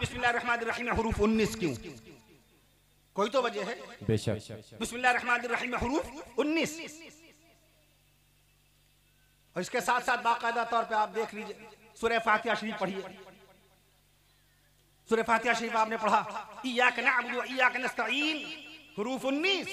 बिस्मिल्लाहिर्रहमानिर्रहीम में हुरूफ 19 क्यों? कोई तो वजह है। बेशक। बिस्मिल्लाहिर्रहमानिर्रहीम में हुरूफ 19 और इसके साथ साथ बाकायदा तौर पे आप देख लीजिए, सूरह फातिहा शरीफ पढ़िए। सूरह फातिहा शरीफ आपने पढ़ा, इय्याका नअबुदु व इय्याका नस्तईन, हुरूफ 19।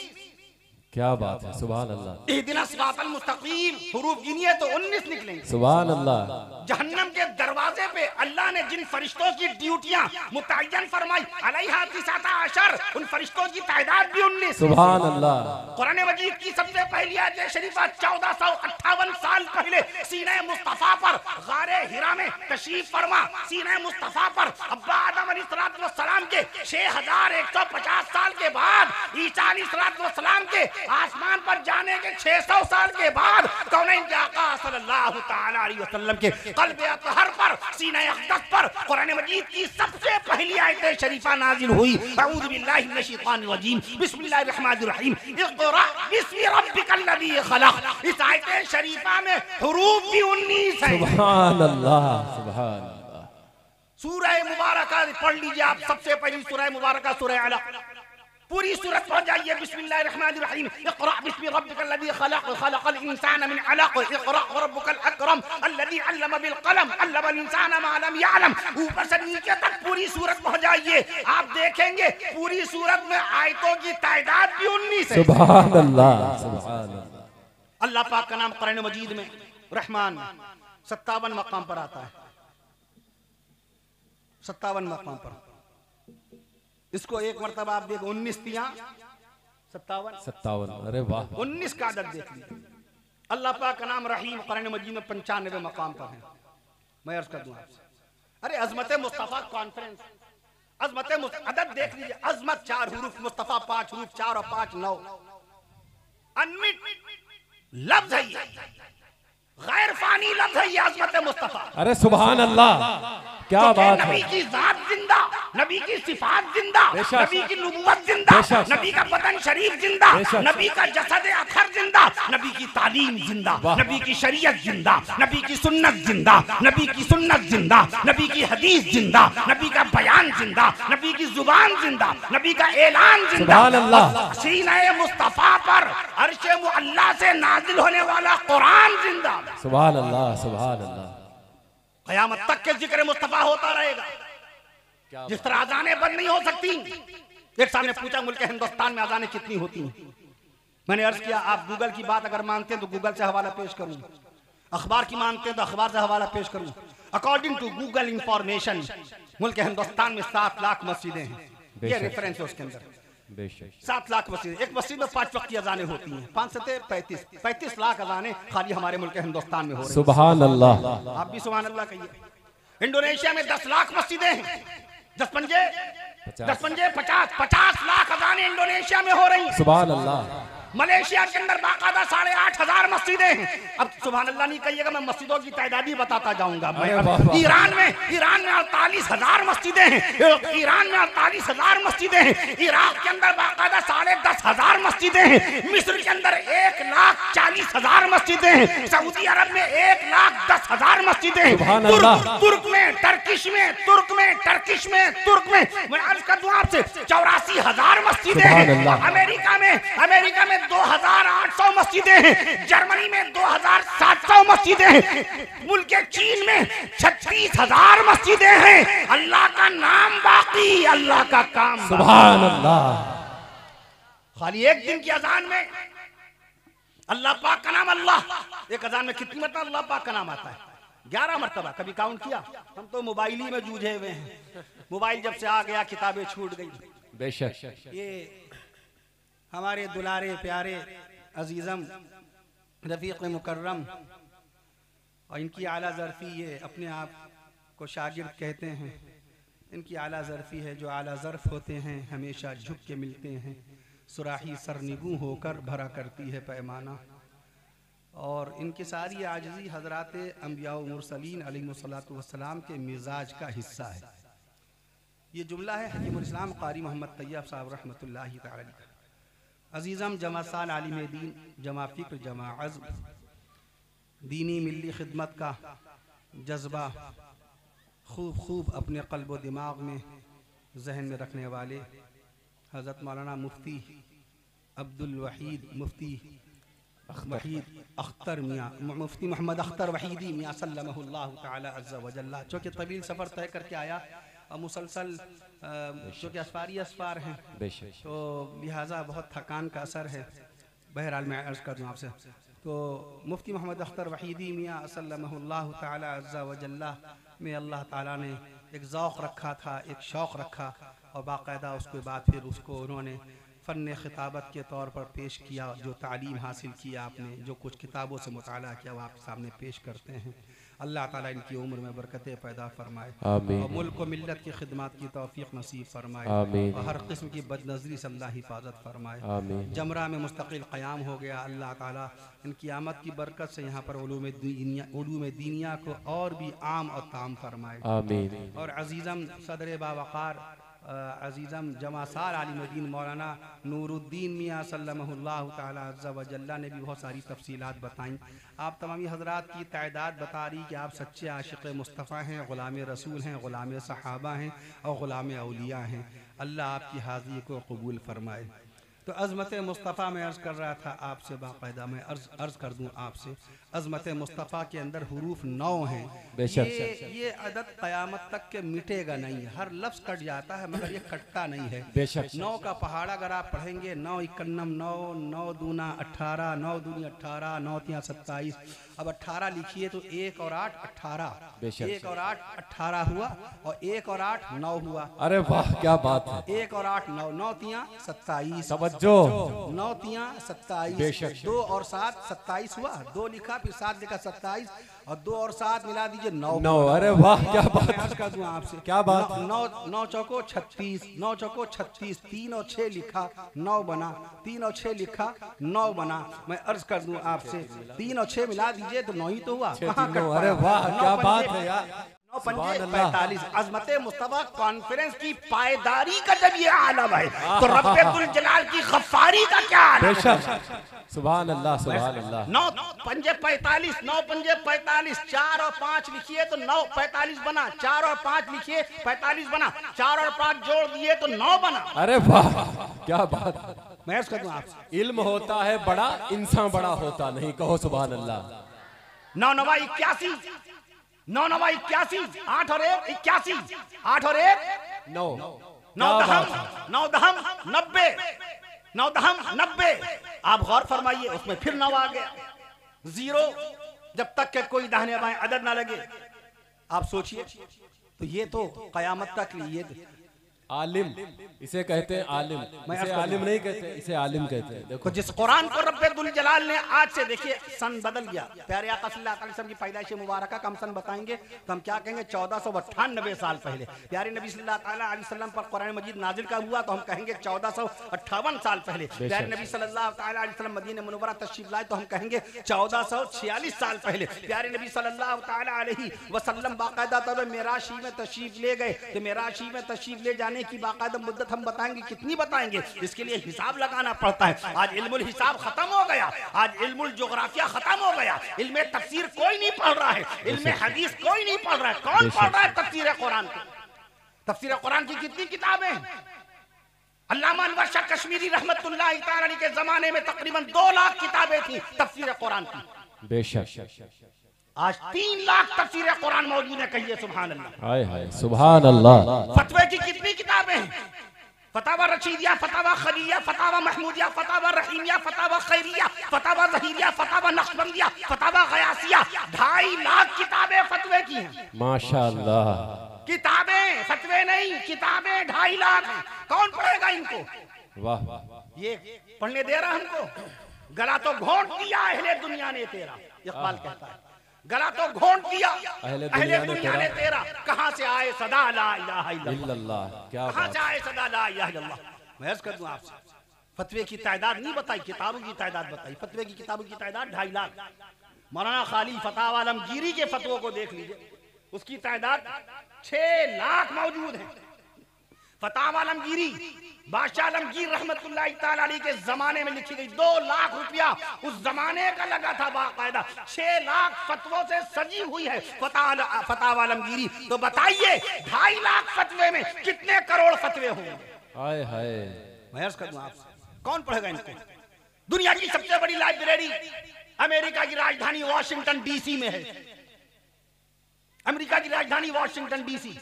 क्या बात है, सुभान अल्लाह। इहदिना सिरातल मुस्तकीम, हुरूफ गिनिए तो 19 निकलेंगे। सुभान अल्लाह। जहन्नम के दरवाजे पे अल्लाह ने जिन फरिश्तों की ड्यूटियां मुतय्यन फरमाई, अलैहा तिसाता अशर, उन फरिश्तों की तादाद भी 19। सुभान अल्लाह। कुरान मजीद की सबसे पहली आयत शरीफा 1458 साल पहले सीने मुस्तफा पर गारे हिरा में तशरीफ फरमा। सीने मुस्तफा पर अब्बा आदम अलैहिस्सलाम के 6150 साल के बाद, ईसा अलैहिस्सलाम के आसमान पर जाने के 600 साल के बाद, कौनैन के आका सल्लल्लाहु तआला अलैहि वसल्लम के क़ल्ब अतहर पर, सीने अक़दस पर कुरान मजीद की सबसे पहली आयत शरीफा नाजिल हुई। अऊज़ु बिल्लाहि मिनश शैतानिर रजीम, बिस्मिल्लाहिर रहमानिर रहीम, इक़रा बिस्मि रब्बिकल लज़ी खलक़। इस आयत शरीफा में हुरूफ भी 19 है। सुभान अल्लाह, सुभान अल्लाह। सूरह मुबारका पढ़ लीजिए आप, सबसे पहली सूरह मुबारका सूरह अलक़, पूरी सूरत पढ़ जाइए। बिस्मिल्लाहिर्रहमानिर्रहीम, इक़रा बिस्मि रब्बिकल लज़ी खलक़, खलक़ल इंसान मिन अलक़, इक़रा व रब्बुकल अकरम अल्लज़ी अल्लम बिल क़लम, अल्लमल इंसान मा लम यअलम। ऊपर से नीचे तक पूरी सूरत पढ़ जाइए, आप देखेंगे पूरी सूरत में आयतों की तादाद भी 19 है। सुभान अल्लाह, सुभान अल्लाह। अल्लाह पाक का नाम कुरान मजीद में रहमान 57 मकाम पर आता है, 57 मकाम पर। इसको एक मरतबा आप देखो, 19 तिया 57, अरे वाह, 19 का अदद देख लीजिए। अल्लाह पाक का नाम रहीम कुरान मजीद में 95 मकाम पर है। मैं अर्ज कर दूं आपसे, अरे अजमत मुस्तफा कॉन्फ्रेंस, अदद देख लीजिए। अजमत 4 हुरूफ, मुस्तफा 5 हुरूफ, 4 और 5 9। अनमिट लफ्ज है ये, गैर फानी लफ्ज है ये अजमत मुस्तफा। अरे सुभान अल्लाह, क्या बात है। नबी की जात जिंदा, नबी की सिफात जिंदा, नबी की नबूवत जिंदा, नबी का बदन शरीफ जिंदा, नबी का जसद अखर जिंदा, नबी की तालीम जिंदा, नबी की शरीयत जिंदा, नबी की सुन्नत जिंदा, नबी की सुन्नत जिंदा, नबी की हदीस जिंदा, नबी का बयान जिंदा, नबी की जुबान जिंदा, नबी का ऐलान जिंदा। सुभान अल्लाह। सीने मुस्तफा पर अर्शे मुअल्ला से नाजिल होने वाला कुरान जिंदा। सुभान अल्लाह, सुभान अल्लाह। क़यामत तक के जिक्र मुस्तफा होता रहेगा। जिस तरह अजानें बंद नहीं हो सकती। एक साहब ने पूछा मुल्क हिंदुस्तान में अजानें कितनी होती हैं? मैंने अर्ज किया, आप गूगल की बात अगर मानते हैं तो गूगल से हवाला पेश करूं, अखबार की मानते हैं तो अखबार से हवाला पेश करूं। अकॉर्डिंग टू गूगल इंफॉर्मेशन मुल्क हिंदुस्तान में 7 लाख मस्जिदें हैं। ये रेफरेंस है उसके अंदर, 7 लाख मस्जिद। एक मस्जिद में 5 वक्त की अजानें होती हैं, 5 सते 35 लाख अजानें खाली हमारे मुल्क हिंदुस्तान में हो रही हैं। सुभान अल्लाह। आप भी सुभान अल्लाह कहिए। इंडोनेशिया में 10 लाख मस्जिदें हैं, 10 पंजे 50 लाख अजानें इंडोनेशिया में हो रही हैं। सुभान अल्लाह। मलेशिया के अंदर बाकायदा 8,500 मस्जिदें हैं। अब सुभान अल्लाह नहीं कहिएगा, मैं मस्जिदों की तादादी बताता जाऊंगा। ईरान में 48,000 मस्जिदें हैं, ईरान में 48,000 मस्जिदें हैं। इराक के अंदर बाकायदा 10,500 मस्जिदें हैं। मिस्र के अंदर 1,40,000 मस्जिदें हैं। सऊदी अरब में 1,10,000 मस्जिदें हैं। तुर्क में टर्किश में मैं अर्ज कर दूं आपसे 84,000 मस्जिदें हैं। अमेरिका में 2,800 मस्जिदें हैं। जर्मनी में 2,700 मस्जिदें हैं। मुल्क चीन में 36,000 मस्जिदें हैं। अल्लाह का नाम बाकी, अल्लाह का काम। सुभान अल्लाह। खाली एक दिन की अजान में अल्लाह पाक का नाम अल्लाह, एक अजान में कितनी मरतबा अल्लाह पाक का नाम आता है? 11 मरतबा। कभी काउंट किया? हम तो मोबाइल ही में जूझे हुए हैं। मोबाइल जब से आ गया किताबें छूट गई। बेशक। ये हमारे दुलारे प्यारे अजीज़म रफ़ीक़ मुकर्रम और इनकी आला ज़रफ़ी, ये अपने आप को शागिर्द कहते हैं। इनकी आला ज़रफ़ी है, जो आला ज़र्फ़ होते हैं हमेशा झुक के मिलते हैं। सुराही सरनिगू होकर भरा करती है पैमाना। और इनकी सारी आजिज़ी हज़रात अंबिया व मुरसलीन अलैहिमुस्सलातु वस्सलाम के मिजाज का हिस्सा है। ये जुमला है हकीमुल इस्लाम क़ारी मोहम्मद तैयब साहब रहमतुल्लाहि तआला अलैह। अजीज़म जमा साल आलिम दीन, जमा फ़िक्र, जमा अज़्म, दीनी मिली खिदमत का जज्बा खूब अपने क़ल्ब व दिमाग में जहन में रखने वाले हज़रत मौलाना मुफ्ती अब्दुल वहीद मुफ्ती अख्तर मियाँ मुफ्ती मोहम्मद अख्तर वहीदी मियाँ सल्लल्लाहु तआला अज़्ज़ा व जल्ला, जो कि तवील सफ़र तय करके आया और मुसलसल जो कि असफार हैं, तो लिहाजा बहुत थकान का असर है। बहरहाल मैं अर्ज़ कर दूँ आपसे, तो मुफ्ती मोहम्मद अख्तर वहीदी मियाँ सल्लल्लाहु तआला अज़्ज़ा व जल्ला में अल्लाह ताला ने एक ज़ौक़ रखा था, एक शौक़ रखा, और बाकायदा उसके बाद फिर उसको उन्होंने फ़न ख़िताबत के तौर पर पेश किया। जो तालीम हासिल किया आपने, जो कुछ किताबों से मुताला किया, वो आपके सामने पेश करते हैं। अल्लाह ताला इनकी उम्र में बरकतें पैदा फरमाए और मुल्क व मिल्लत की खिदमत की तौफ़ीक़ नसीब फरमाए और हर किस्म की बदनज़री से अल्लाह हिफाजत फरमाए। जमरा में मुस्तक़िल क़याम हो गया, अल्लाह ताला इनकी आमद की बरकत से यहाँ पर उलूम दीनिया को और भी आम और ताम फरमाए। और अज़ीज़म सदर बावक़ार अज़ीज़म जमासार आलिम-ए-दीन मौलाना नूरुद्दीन मियाँ सल्लल्लाहु तआला अज़्ज़ा व जल्ला ने भी बहुत सारी तफ़सीलात बताईं। आप तमामी हज़रात की तादाद बता रही कि आप सच्चे आशिक़ मुस्तफ़ा हैं, ग़ुलाम रसूल हैं, ग़ुलाम सहाबा हैं और ग़ुलाम औलिया हैं। अल्लाह आपकी हाज़िरी को कबूल फरमाए। तो अज़मत मुस्तफ़ा में अर्ज़ कर रहा था आपसे, बाकायदा मैं अर्ज़ कर दूँ आपसे, अज़मत मुस्तफ़ा के अंदर हुरूफ 9 हैं। ये अदद क़यामत तक के मिटेगा नहीं है, हर लफ्ज़ कट जाता है मगर ये कटता नहीं है। 9 का पहाड़ा अगर आप पढ़ेंगे, 9 इक्कन्नम 9, 9 दूना 18, 9 दूनी 18, 9 तिया 27, अब 18 लिखिए तो 1 और 8 18, 1 और 8 18 हुआ और 1 और 8 9 हुआ। अरे वाह क्या बात है। 1 और 8 9, 9 तिया 27, 9 तिया 27, 2 और 7 27 हुआ, 2 लिखा फिर 7 लिखा 27 और 2 और 7 मिला दीजिए 9। अरे वाह क्या बात कर दूं आपसे, क्या बात। 9 चौको 36, 9 चौको 36, 3 और 6 लिखा 9 बना, 3 और 6 लिखा 9 बना। मैं अर्ज कर दूं आपसे, 3 और 6 मिला दीजिए तो 9 ही तो हुआ। अरे वाह क्या बात है यार। 9 पंजे 45। अज़मत मुस्तफ़ा कॉन्फ्रेंस की पायदारी का जब ये आलम है तो रब्बुल जलाल की गफ्फारी का क्या आलम है। सुभान अल्लाह सुभान अल्लाह। 9 पंजे 45, 9 पंजे 45, 4 और 5 लिखिए तो 9 45 बना, 4 और 5 लिखिए 45 बना, 4 और 5 जोड़ दिए तो 9 बना। अरे वाह क्या बात। मैं कर दूं आपसे, इल्म होता है बड़ा, इंसान बड़ा होता नहीं। कहो सुभान अल्लाह। 9 9 81, 9 9 81, 8 और 1 81, 8 और 1 9, 9 दहम 9 दहम 90, 9 दहम 90। आप गौर फरमाइए, उसमें फिर 9 आ गया। 0 जब तक के कोई दाहिने बाएं अदद ना लगे। आप सोचिए, तो ये तो कयामत तक लिए आलिम इसे कहते हैं। आलिम इसे आलिम नहीं कहते, इसे आलिम कहते हैं। देखो जिस कुरान को रब्बुल जलाल ने आज से, देखिए सन बदल गया। प्यारे आका सल्लल्लाहु अलैहि वसल्लम की पैदाइश मुबारका का हम सन बताएंगे तो हम क्या कहेंगे 1498 साल पहले प्यारे नबी सल्लल्लाहु अलैहि वसल्लम पर कुरान मजीद नाजिल का हुआ तो हम कहेंगे 1458 साल पहले। प्यारे नबी सल्लल्लाहु अलैहि वसल्लम मदीना मुनव्वरा तशरीफ लाए तो हम कहेंगे 1446 साल पहले। प्यारे नबी सल्लल्लाहु अलैहि वसल्लम बाकायदा तौर पर मेराशी में तशरीफ ले गए तो मेराशी में तशरीफ ले जाने की बाकायदा मुद्दत हम बताएंगे, कितनी बताएंगे, इसके लिए हिसाब लगाना पड़ता है। आज इल्मुल हिसाब खत्म हो गया, आज इल्मुल जोग्राफिया खत्म हो गया, इल्मे तफसीर कोई नहीं पढ़ रहा है, इल्मे हदीस कोई नहीं पढ़ रहा है। कौन पढ़ रहा है तफसीर कुरान को? तफसीर कुरान की कितनी किताबें? अल्लामा अनवर शाह कश्मीरी रहमतुल्लाह तआला अलैह के जमाने में तकरीबन 2 लाख किताबें थी तफसीर कुरान की। बेशक आज 3 लाख तफसीर कुरान मौजूद है। कहिए सुभान अल्लाह। हाय हाय सुभान अल्लाह। फतवे की कितनी किताबें हैं? फतावा रशीदिया, फतावा खलीलिया, फतावा महमूदिया, फतावा रहीमिया, फतावा खैरिया, फतावा ज़हीरिया, फतावा नक्शबंदिया, फतावा गयासिया। 2.5 लाख किताबें फतवे की हैं। माशाअल्लाह। किताबें, फतवे नहीं, किताबें 2.5 लाख हैं। कौन पढ़ेगा इनको? वाह। ये पढ़ने दे रहा हमको? गला तो घोंट दिया अहले दुनिया ने तेरा, इकबाल कहता है। गला तो घोंट दिया अहले दुनिया ने तेरा। कहां से आए सदा ला इलाहा इल्लल्लाह, कहां से आए सदा ला इलाहा इल्लल्लाह। मैं अर्ज कर दूं आपसे, फतवे की तादाद नहीं बताई, किताबों की तादाद बताई। फतवे की किताबों की तादाद 2.5 लाख। मौलाना खाली फतावा आलमगीरी के फतवों को देख लीजिए, उसकी तादाद 6 लाख मौजूद है। फताह आलमगीरी बादशाह आलमगीर रहमतुल्लाहि ताला अलैह के जमाने में लिखी गई। 2 लाख रुपया उस जमाने का लगा था बाकायदा। 6 लाख फतवों से सजी हुई है फताह आलमगीरी। तो बताइए 2.5 लाख फतवे में कितने करोड़ फतवे होंगे? हाय हाय, मैं अर्ज कर दूं आपसे, कौन पढ़ेगा इनको? दुनिया की सबसे बड़ी लाइब्रेरी अमेरिका की राजधानी वॉशिंगटन डीसी में है। अमेरिका की राजधानी वॉशिंगटन डीसी,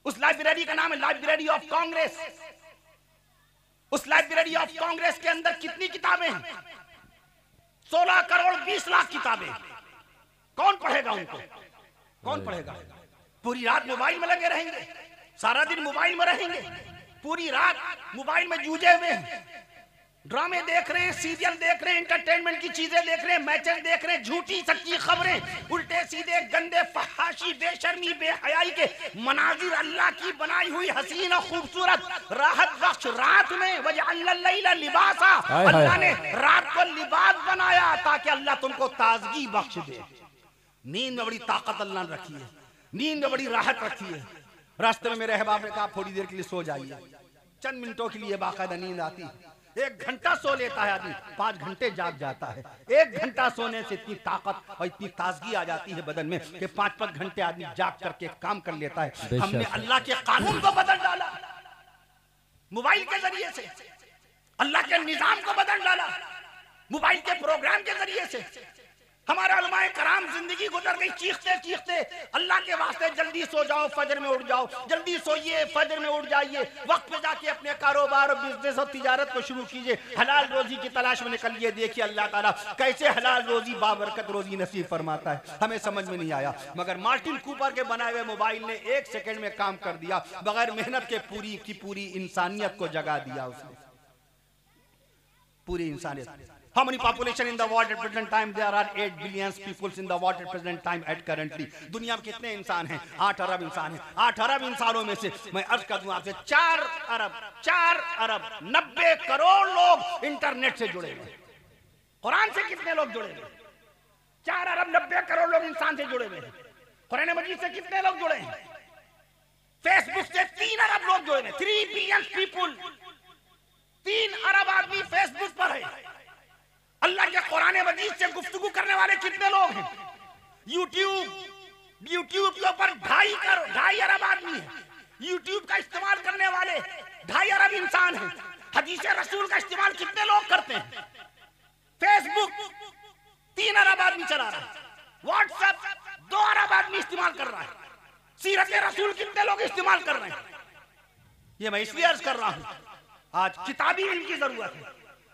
उस लाइब्रेरी का नाम है लाइब्रेरी ऑफ कांग्रेस। उस लाइब्रेरी ऑफ कांग्रेस के अंदर कितनी किताबें हैं? 16 करोड़ 20 लाख किताबें। कौन पढ़ेगा उनको? कौन पढ़ेगा? पूरी रात मोबाइल में लगे रहेंगे, सारा दिन मोबाइल में रहेंगे, पूरी रात मोबाइल में जूझे हुए हैं, ड्रामे देख रहे हैं, सीरियल देख रहे हैं, एंटरटेनमेंट की चीजें देख रहे हैं, मैचेस देख रहे हैं, झूठी सच्ची खबरें, उल्टे सीधे गंदे फहाशी बेशर्मी बेहयाई के मनाजिर, अल्लाह की बनाई हुई हसीन और खूबसूरत राहत बख्श रात में वजअलना लैला लिबासा, अल्लाह ने रात को लिबास बनाया ताकि अल्लाह तुमको ताजगी बख्श दे। नींद में बड़ी ताकत अल्लाह ने रखी है, नींद में बड़ी राहत रखी है। रास्ते में मेरे अहबाब ने कहा थोड़ी देर के लिए सो जाइए, चंद मिनटों के लिए बाकायदा नींद आती है। 1 घंटा सो लेता है आदमी, 5 घंटे जाग जाता है। 1 घंटा सोने से इतनी ताकत और इतनी ताजगी आ जाती है बदन में कि 5-5 घंटे आदमी जाग करके काम कर लेता है। हमने अल्लाह के कानून को बदल डाला मोबाइल के जरिए से, अल्लाह के निजाम को बदल डाला मोबाइल के प्रोग्राम के जरिए से। हमारा उलमाए कराम जिंदगी गुजर गई चीखते चीखते, अल्लाह के वास्ते जल्दी सो जाओ, फजर में उठ जाओ, जल्दी सोइए, फजर में उठ जाइए, वक्त पे जाके अपने कारोबार और बिजनेस और तिजारत को शुरू कीजिए, हलाल रोजी की तलाश में निकलिए। देखिए अल्लाह ताला कैसे हलाल रोजी बाबरकत रोजी नसीब फरमाता है। हमें समझ में नहीं आया, मगर मार्टिन कूपर के बनाए हुए मोबाइल ने 1 सेकंड में काम कर दिया, बगैर मेहनत के पूरी इंसानियत को जगा दिया उसने, पूरी इंसानियत। How many population in the world at present time? There are 8 billion people in the world at present time at currently. दुनिया में कितने इंसान हैं? 8 अरब इंसान हैं। 8 अरब इंसानों में से मैं अर्ज कर दूं आपसे 4 अरब 90 करोड़ लोग इंटरनेट से जुड़े हुए। कुरान से कितने लोग जुड़े हुए? 4 अरब 90 करोड़ लोग इंसान से जुड़े हुए। कुरान मजीद से कितने लोग जुड़े हैं? फेसबुक से 3 अरब लोग जुड़े हैं। 3 बिलियन पीपुल, 3 अरब आदमी फेसबुक पर है। अल्लाह के कुरान मजीद से गुफ्तगू करने वाले कितने लोग हैं? यूट्यूब के ऊपर 2.5 अरब आदमी है। यूट्यूब का इस्तेमाल करने वाले 2.5 अरब इंसान हैं। हदीस रसूल का इस्तेमाल कितने लोग करते हैं? फेसबुक 3 अरब आदमी चला रहा है, व्हाट्सएप 2 अरब आदमी इस्तेमाल कर रहा है, सीरत रसूल कितने लोग इस्तेमाल कर रहे हैं? ये मैं इसलिए अर्ज कर रहा हूं, आज किताबी इल्म की जरूरत है,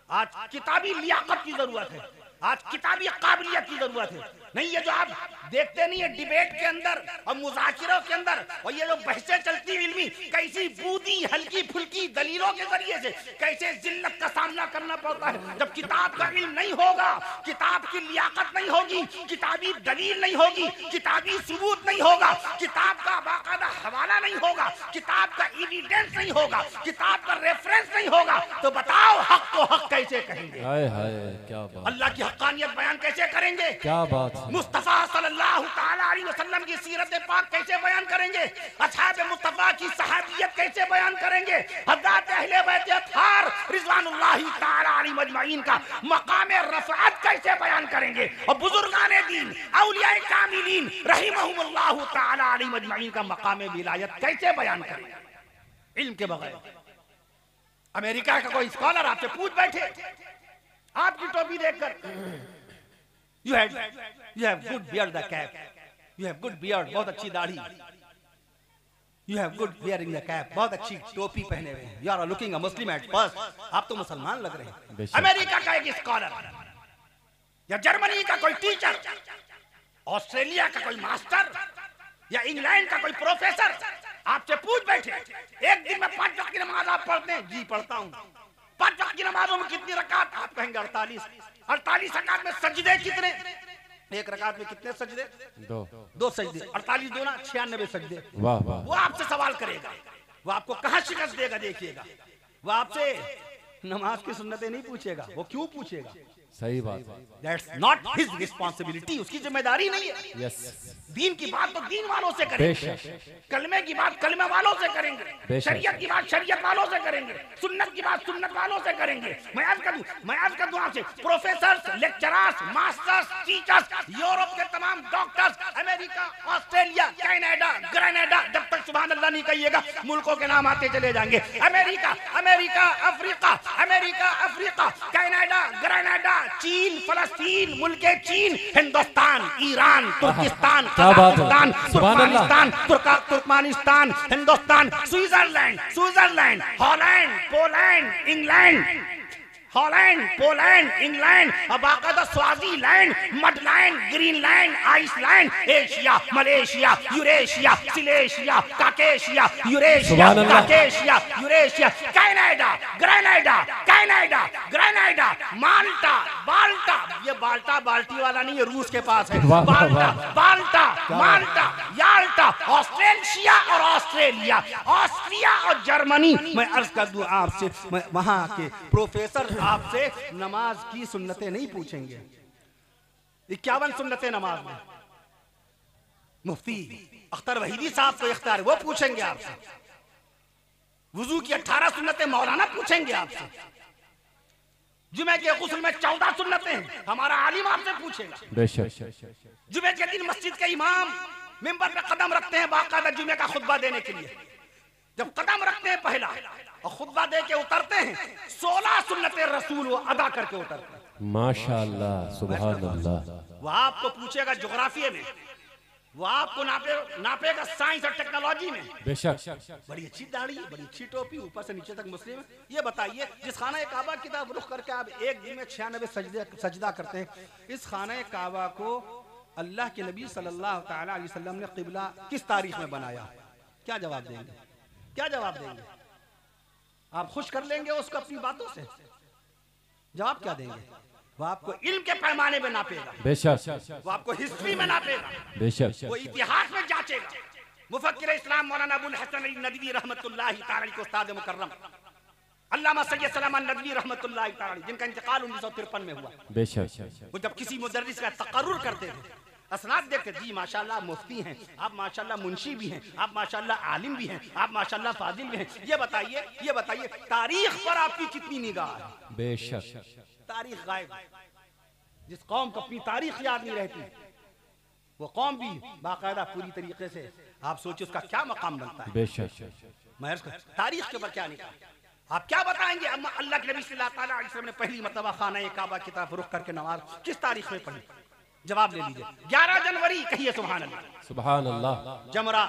आज किताबी लियाकत की जरूरत है, आज किताबी काबिलियत की जरूरत है। नहीं ये जो आप देखते नहीं है डिबेट के अंदर और मुज़ाकिरों के अंदर, और ये जो बहसें चलती इल्मी, कैसी बूदी हल्की फुल्की दलीलों के जरिए से कैसे जिल्लत का सामना करना पड़ता है। जब किताब का इल्म नहीं होगा, किताब की लियाकत नहीं होगी, किताबी दलील नहीं होगी, किताबी सबूत नहीं होगा, किताब का बाकायदा हवाला नहीं होगा, किताब का एविडेंस नहीं होगा, किताब का रेफरेंस नहीं होगा, तो बताओ हक को हक कैसे कहेंगे? हाय हाय, क्या बात, अल्लाह की हक्कानियत बयान कैसे करेंगे? क्या बात, मुस्तफा सल्लल्लाहु ताला अलैहि वसल्लम की सीरत पाक कैसे बयान करेंगे? असहाब मुस्तफा की सहाबियत कैसे बयान करेंगे? हज़रत अहले बैत अत्हार रिज़वानुल्लाहि ताला अलैहिम अजमईन का मकाम रफ़अत कैसे बयान करेंगे? और बुजुर्गाने दीन औलियाए कामिलीन रहिमहुमुल्लाहु ताला अलैहिम अजमईन का मकाम विलायत कैसे बयान करेंगे? इल्म के बगैर। अमेरिका का कोई स्कॉलर आपसे पूछ बैठे, आपकी टोपी देखकर, You have good beard, the cap. You have good beard, बहुत अच्छी दाढ़ी. You have good wearing the cap, बहुत अच्छी टोपी पहने हुए हैं. You are looking a Muslim at first. आप तो मुसलमान लग रहे हैं. अमेरिका का एक स्कॉलर, या जर्मनी का कोई टीचर, ऑस्ट्रेलिया का कोई मास्टर, या इंग्लैंड का कोई प्रोफेसर आपसे पूछ बैठे, एक दिन में 5 वक्त की नमाज आप पढ़ते हैं? जी पढ़ता हूँ। 5 वक्त की नमाजों में कितनी रकात? आप कहेंगे 48। 48 रकात में सजदे कितने? एक रकात में कितने सजदे? 2 सजदे। 48 दूना 96 सजदे। वाह वाह। वो आपसे सवाल करेगा, वो आपको कहां शिकस्त देगा? देखिएगा, वो आपसे नमाज की सुन्नतें नहीं पूछेगा। वो क्यों पूछेगा? सही बात है। That's not his responsibility, उसकी जिम्मेदारी नहीं है। यस, दीन की बात तो दीन वालों से करेंगे, कलमे की बात कलमे वालों से करेंगे, शरीयत की बात शरीयत वालों से करेंगे, सुन्नत की बात सुन्नत वालों से करेंगे। मैं आज कर दूं आपसे, professors, lecturers, masters, teachers, Europe के तमाम doctors, America, Australia, Canada, Grenada, जब तक सुभान अल्लाह नहीं कहिएगा मुल्कों के नाम आते चले जाएंगे। अमेरिका, अफ्रीका, कनाडा, ग्रेनाडा, चीन, फलस्तीन, मुल्के चीन, Hindustan, Iran, Turkestan, Kazakhstan, Turkmenistan, Hindustan, Switzerland, Holland, England, बाकायदा Swaziland, Mudland, Greenland, Iceland, Asia, Malaysia, Eurasia, Silesia, Caucasia, Eurasia, Grenada, Malta, ये बाल्टा बाल्टी वाला नहीं है, रूस के पास है। माल्टा, याल्टा, ऑस्ट्रेलिया और ऑस्ट्रिया और जर्मनी। मैं अर्ज कर दूं आपसे, वहां के प्रोफेसर आपसे नमाज की सुन्नतें नहीं पूछेंगे। 51 सुन्नतें नमाज में मुफ्ती अख्तर वहीदी साहब को इख्तियार, वो पूछेंगे आपसे। वुजू की 18 सुन्नतें मौलाना पूछेंगे आपसे। जुमे के गुस्ल में 14 सुन्नतें हैं, हमारा आलिम आपसे पूछेगा। जुमे के दिन मस्जिद के इमाम मिंबर पे कदम रखते हैं बाकायदा जुमे का खुतबा देने के लिए। जब कदम रखते हैं पहला और खुतबा दे के उतरते हैं, 16 सुन्नतें रसूल वो अदा करके उतरते हैं। माशाअल्लाह, सुभान अल्लाह। वो आपको पूछेगा ज्योग्राफी में, वो आपको नापेगा साइंस और टेक्नोलॉजी में। बेशक। बड़ी अच्छी दाढ़ी, बड़ी अच्छी टोपी, ऊपर से नीचे तक मुस्लिम। ये बताइए, जिस खाना काबा की तरफ रुख करके आप एक दिन में 96 सजदा करते हैं, इस खाना काबा को अल्लाह के नबी सल्लल्लाहु तआला अलैहि वसल्लम ने क़िबला किस तारीख में बनाया? क्या जवाब देंगे? क्या जवाब देंगे? आप खुश कर लेंगे उसको अपनी बातों से? जवाब क्या देंगे? वो आपको इल्म के पैमाने में नापेगा। बेशक। वो आपको हिस्ट्री में नापेगा। बेशक। वो इतिहास में जांचेगा। मुफक्किर इस्लाम मौलाना अबुल हसन अली नदवी रहमतुल्लाहि ताला अलैहि को उस्ताद मुकर्रम अल्लामा सैयद सलामान नदवी रहमतुल्लाहि ताला अलैहि, जिनका इंतकाल 1953 में हुआ। बेशक। वो जब किसी मुदर्रिस का तकर्रुर करते थे, असनाद देखते, जी माशाल्लाह मुफ्ती हैं आप, माशाल्लाह मुंशी भी हैं आप, माशाल्लाह आलिम भी हैं आप, माशाल्लाह फाजिल भी हैं। ये बताइए तारीख पर आपकी कितनी निगाह है? बेशक। तारीख गायब। जिस कौम को अपनी तारीख याद नहीं रहती, वो कौम भी बाकायदा पूरी तरीके से, आप सोचिए उसका क्या मकाम बनता है। बेशक। मैं तारीख के ऊपर क्या निकाल, आप क्या बताएंगे? अल्लाह के नबी सल्लल्लाहु अलैहि वसल्लम ने पहली मर्तबा खाना काबा की तरफ रुख करके नमाज किस तारीख में पढ़ी? जवाब ले लीजिए। 11 जनवरी। कहिए सुभान अल्लाह। सुभान अल्लाह। जमरा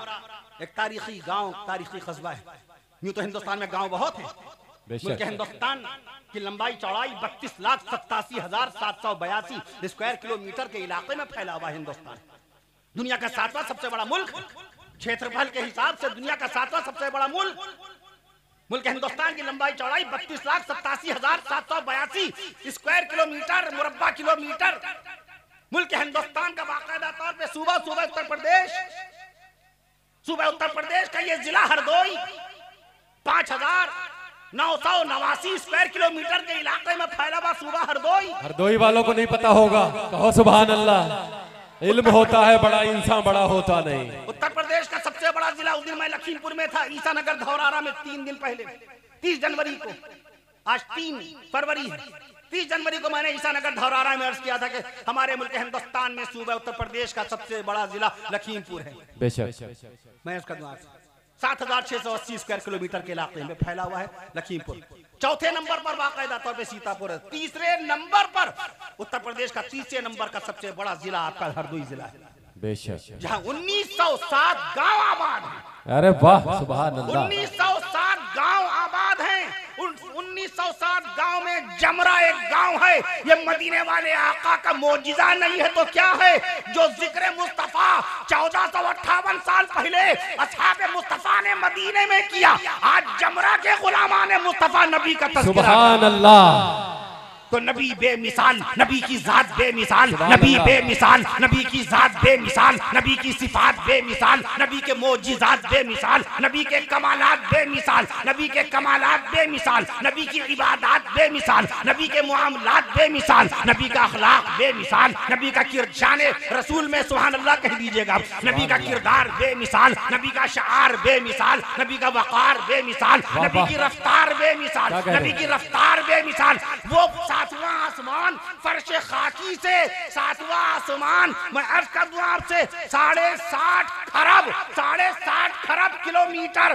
एक तारीखी गांव, तारीखी कस्बा है। यूं तो हिंदुस्तान में गांव बहुत हैं। मुल्क हिंदुस्तान की लंबाई चौड़ाई 32,87,782 स्क्वायर किलोमीटर के इलाके में फैला हुआ हिंदुस्तान। दुनिया का 7वां सबसे बड़ा मुल्क, क्षेत्रफल के हिसाब से दुनिया का 7वां सबसे बड़ा मुल्क। मुल्क हिंदुस्तान की लंबाई चौड़ाई 32,87,782 स्क्वायर किलोमीटर, मुरब्बा किलोमीटर। मुल्क हिंदुस्तान का बाकायदा तौर पे सूबा उत्तर प्रदेश का ये जिला हरदोई 5,989 स्क्वायर किलोमीटर के इलाके में फैला हुआ सूबा हरदोई वालों को नहीं पता होगा, कहो सुभान अल्लाह। इल्म होता है बड़ा, इंसान बड़ा होता नहीं। उत्तर प्रदेश का सबसे बड़ा जिला, उस दिन मैं लखीमपुर में था, ईसा नगर धौरारा में 3 दिन पहले 30 जनवरी को, आज 3 फरवरी है, 30 जनवरी को मैंने ईसा नगर धौरारा में अर्ज किया था कि हमारे मुल्क हिंदुस्तान में सूबा उत्तर प्रदेश का सबसे बड़ा जिला लखीमपुर है। बेशक। मैं इसका दुआ 7,680 स्क्वायर किलोमीटर के इलाके में फैला हुआ है लखीमपुर। चौथे नंबर पर बाकायदा तौर पे सीतापुर है। तीसरे नंबर पर उत्तर प्रदेश का तीसरे नंबर का सबसे बड़ा जिला आपका हरदोई जिला है। बेशक। जहाँ 1907 गांव आबाद है। अरे वाह सुभान अल्लाह। 1907 गांव आबाद हैं। 1907 गांव में जमरा एक गांव है। ये मदीने वाले आका का मोजिजा नहीं है तो क्या है? जो जिक्र मुस्तफा 1458 साल पहले असहाबे मुस्तफा ने मदीने में किया, आज जमरा के गुलामान मुस्तफा नबी का तज़किरा। सुभान अल्लाह। तो नबी बेमिसाल, नबी की जात बेमिसाल, नबी बेमिसाल, नबी की जात बेमिसाल, नबी की सिफात बेमिसाल, नबी के मोजिजात बेमिसाल, नबी के कमालात बेमिसाल, नबी के कमालात बेमिसाल, नबी की इबादत बेमिसाल, नबी के मुआमलात बेमिसाल, नबी का अखलाक बेमिसाल, नबी का किरदार रसूल में सुभान अल्लाह कह दीजिएगा, नबी का किरदार बेमिसाल, नबी का शार बेमिसाल, नबी का वकार बेमिसाल, नबी की रफ्तार बेमिसाल, नबी की रफ्तार बेमिसाल। वो सातवां आसमान फर्श खाकी से सातवां आसमान, मैं अर्ज कर दूं आपसे 60.5 खरब किलोमीटर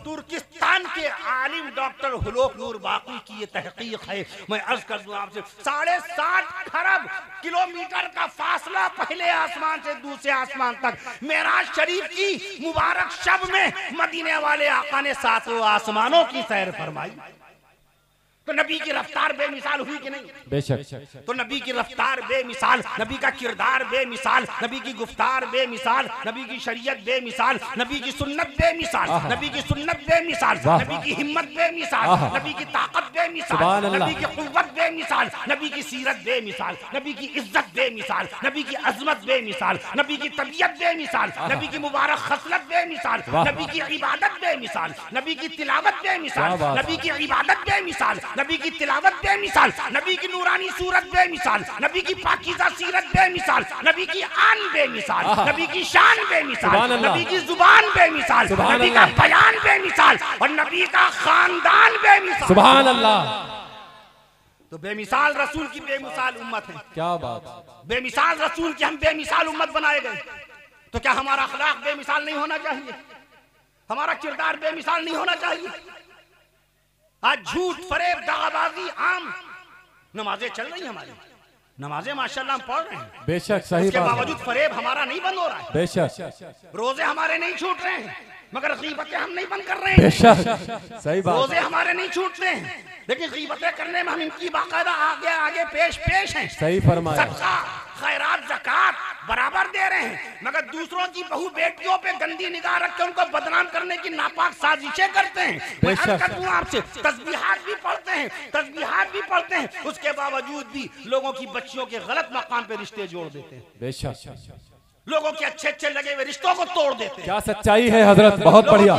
तुर्किस्तान के आलिम डॉक्टर हुलोक नूर बाकी की ये तहकीक है। मैं अर्ज कर दूं आपसे 60.5 खरब किलोमीटर का फासला पहले आसमान से दूसरे आसमान तक। मेराज शरीफ की मुबारक शब में मदीने वाले आका ने सातों आसमानों की सैर फरमाई। तो नबी की रफ्तार बेमिसाल हुई कि नहीं? बेशक। तो नबी की रफ्तार बेमिसाल, नबी का किरदार बेमिसाल, नबी की गुफ्तार बेमिसाल, नबी की शरीयत बेमिसाल, नबी की सुन्नत बेमिसाल, नबी की सुन्नत बेमिसाल, नबी की हिम्मत बेमिसाल, नबी की ताकत बेमिसाल, नबी की कुव्वत बेमिसाल, नबी की सीरत बेमिसाल, नबी की इज्जत बेमिसाल, नबी की अजमत बेमिसाल, नबी की तबीयत बेमिसाल, नबी की मुबारक खसलत बेमिसाल, नबी की इबादत बेमिसाल, नबी की तिलावत बेमिसाल, नबी की इबादत बेमिसाल, नबी की तिलावत बेमिसाल, नबी की नूरानी सूरत बेमिसाल, नबी की पाकीज़ा सीरत बेमिसाल, नबी की आन बेमिसाल, नबी की शान बेमिसाल, नबी की जुबान बेमिसाल, नबी का बयान बेमिसाल और नबी का खानदान बेमिसाल। सुभान अल्लाह। तो बेमिसाल रसूल की बेमिसाल उम्मत है। क्या बात। बेमिसाल रसूल की हम बेमिसाल उम्मत बनाए गए। तो क्या हमारा अखलाक बेमिसाल नहीं होना चाहिए? हमारा किरदार बेमिसाल नहीं होना चाहिए? आज झूठ फरेब दागाबाजी आम। नमाजें चल रही हैं हमारी, नमाजें माशाल्लाह हम पढ़ रहे हैं, बेशक सही उसके बात है। बावजूद फरेब हमारा नहीं बंद हो रहा है। बेशक। रोजे हमारे नहीं छूट रहे हैं, मगर गीबतें हम नहीं बंद कर रहे हैं। बेशक सही बात। रोजे हमारे नहीं छूट रहे हैं, लेकिन गीबतें करने में हम इनकी बाकायदा आगे आगे पेश हैं। सही फरमाया। सदका खैरात ज़कात बराबर दे रहे हैं, मगर दूसरों की बहू बेटियों पे गंदी निगाह रख के उनको बदनाम करने की नापाक साजिशें करते हैं। मैं अर्ज कर दूं आपसे, तस्बीहात भी पढ़ते हैं, उसके बावजूद भी लोगों की बच्चियों के गलत मकाम पे रिश्ते जोड़ देते हैं। बेशक। लोगों के अच्छे लगे हुए रिश्तों को तोड़ देते हैं। क्या सच्चाई है हजरत, बहुत बढ़िया।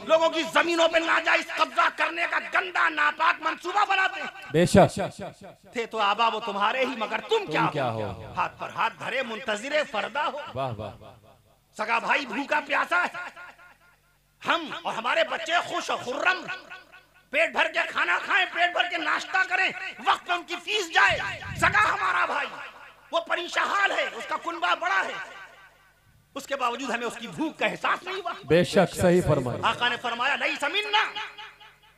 लोगों की जमीनों पे नाजायज कब्जा करने का गंदा नापाक मंसूबा बनाते हैं। बेशक। थे तो आबा वो तुम्हारे ही, मगर तुम क्या हो? हाथ पर हाथ धरे मुंतजिरे फरदा हो। वाह वाह। सगा भाई भूखा प्यासा है, हम और हमारे बच्चे खुश और खुर्रम, पेट भर के खाना खाएं, पेट भर के नाश्ता करें, वक्त पे उनकी फीस जाए। सगा हमारा भाई वो परेशान है, उसका कुनबा बड़ा है, उसके बावजूद हमें उसकी भूख का एहसास नहीं हुआ। बेशक सही फरमाया। आका ने फरमाया नहीं समिन्ना,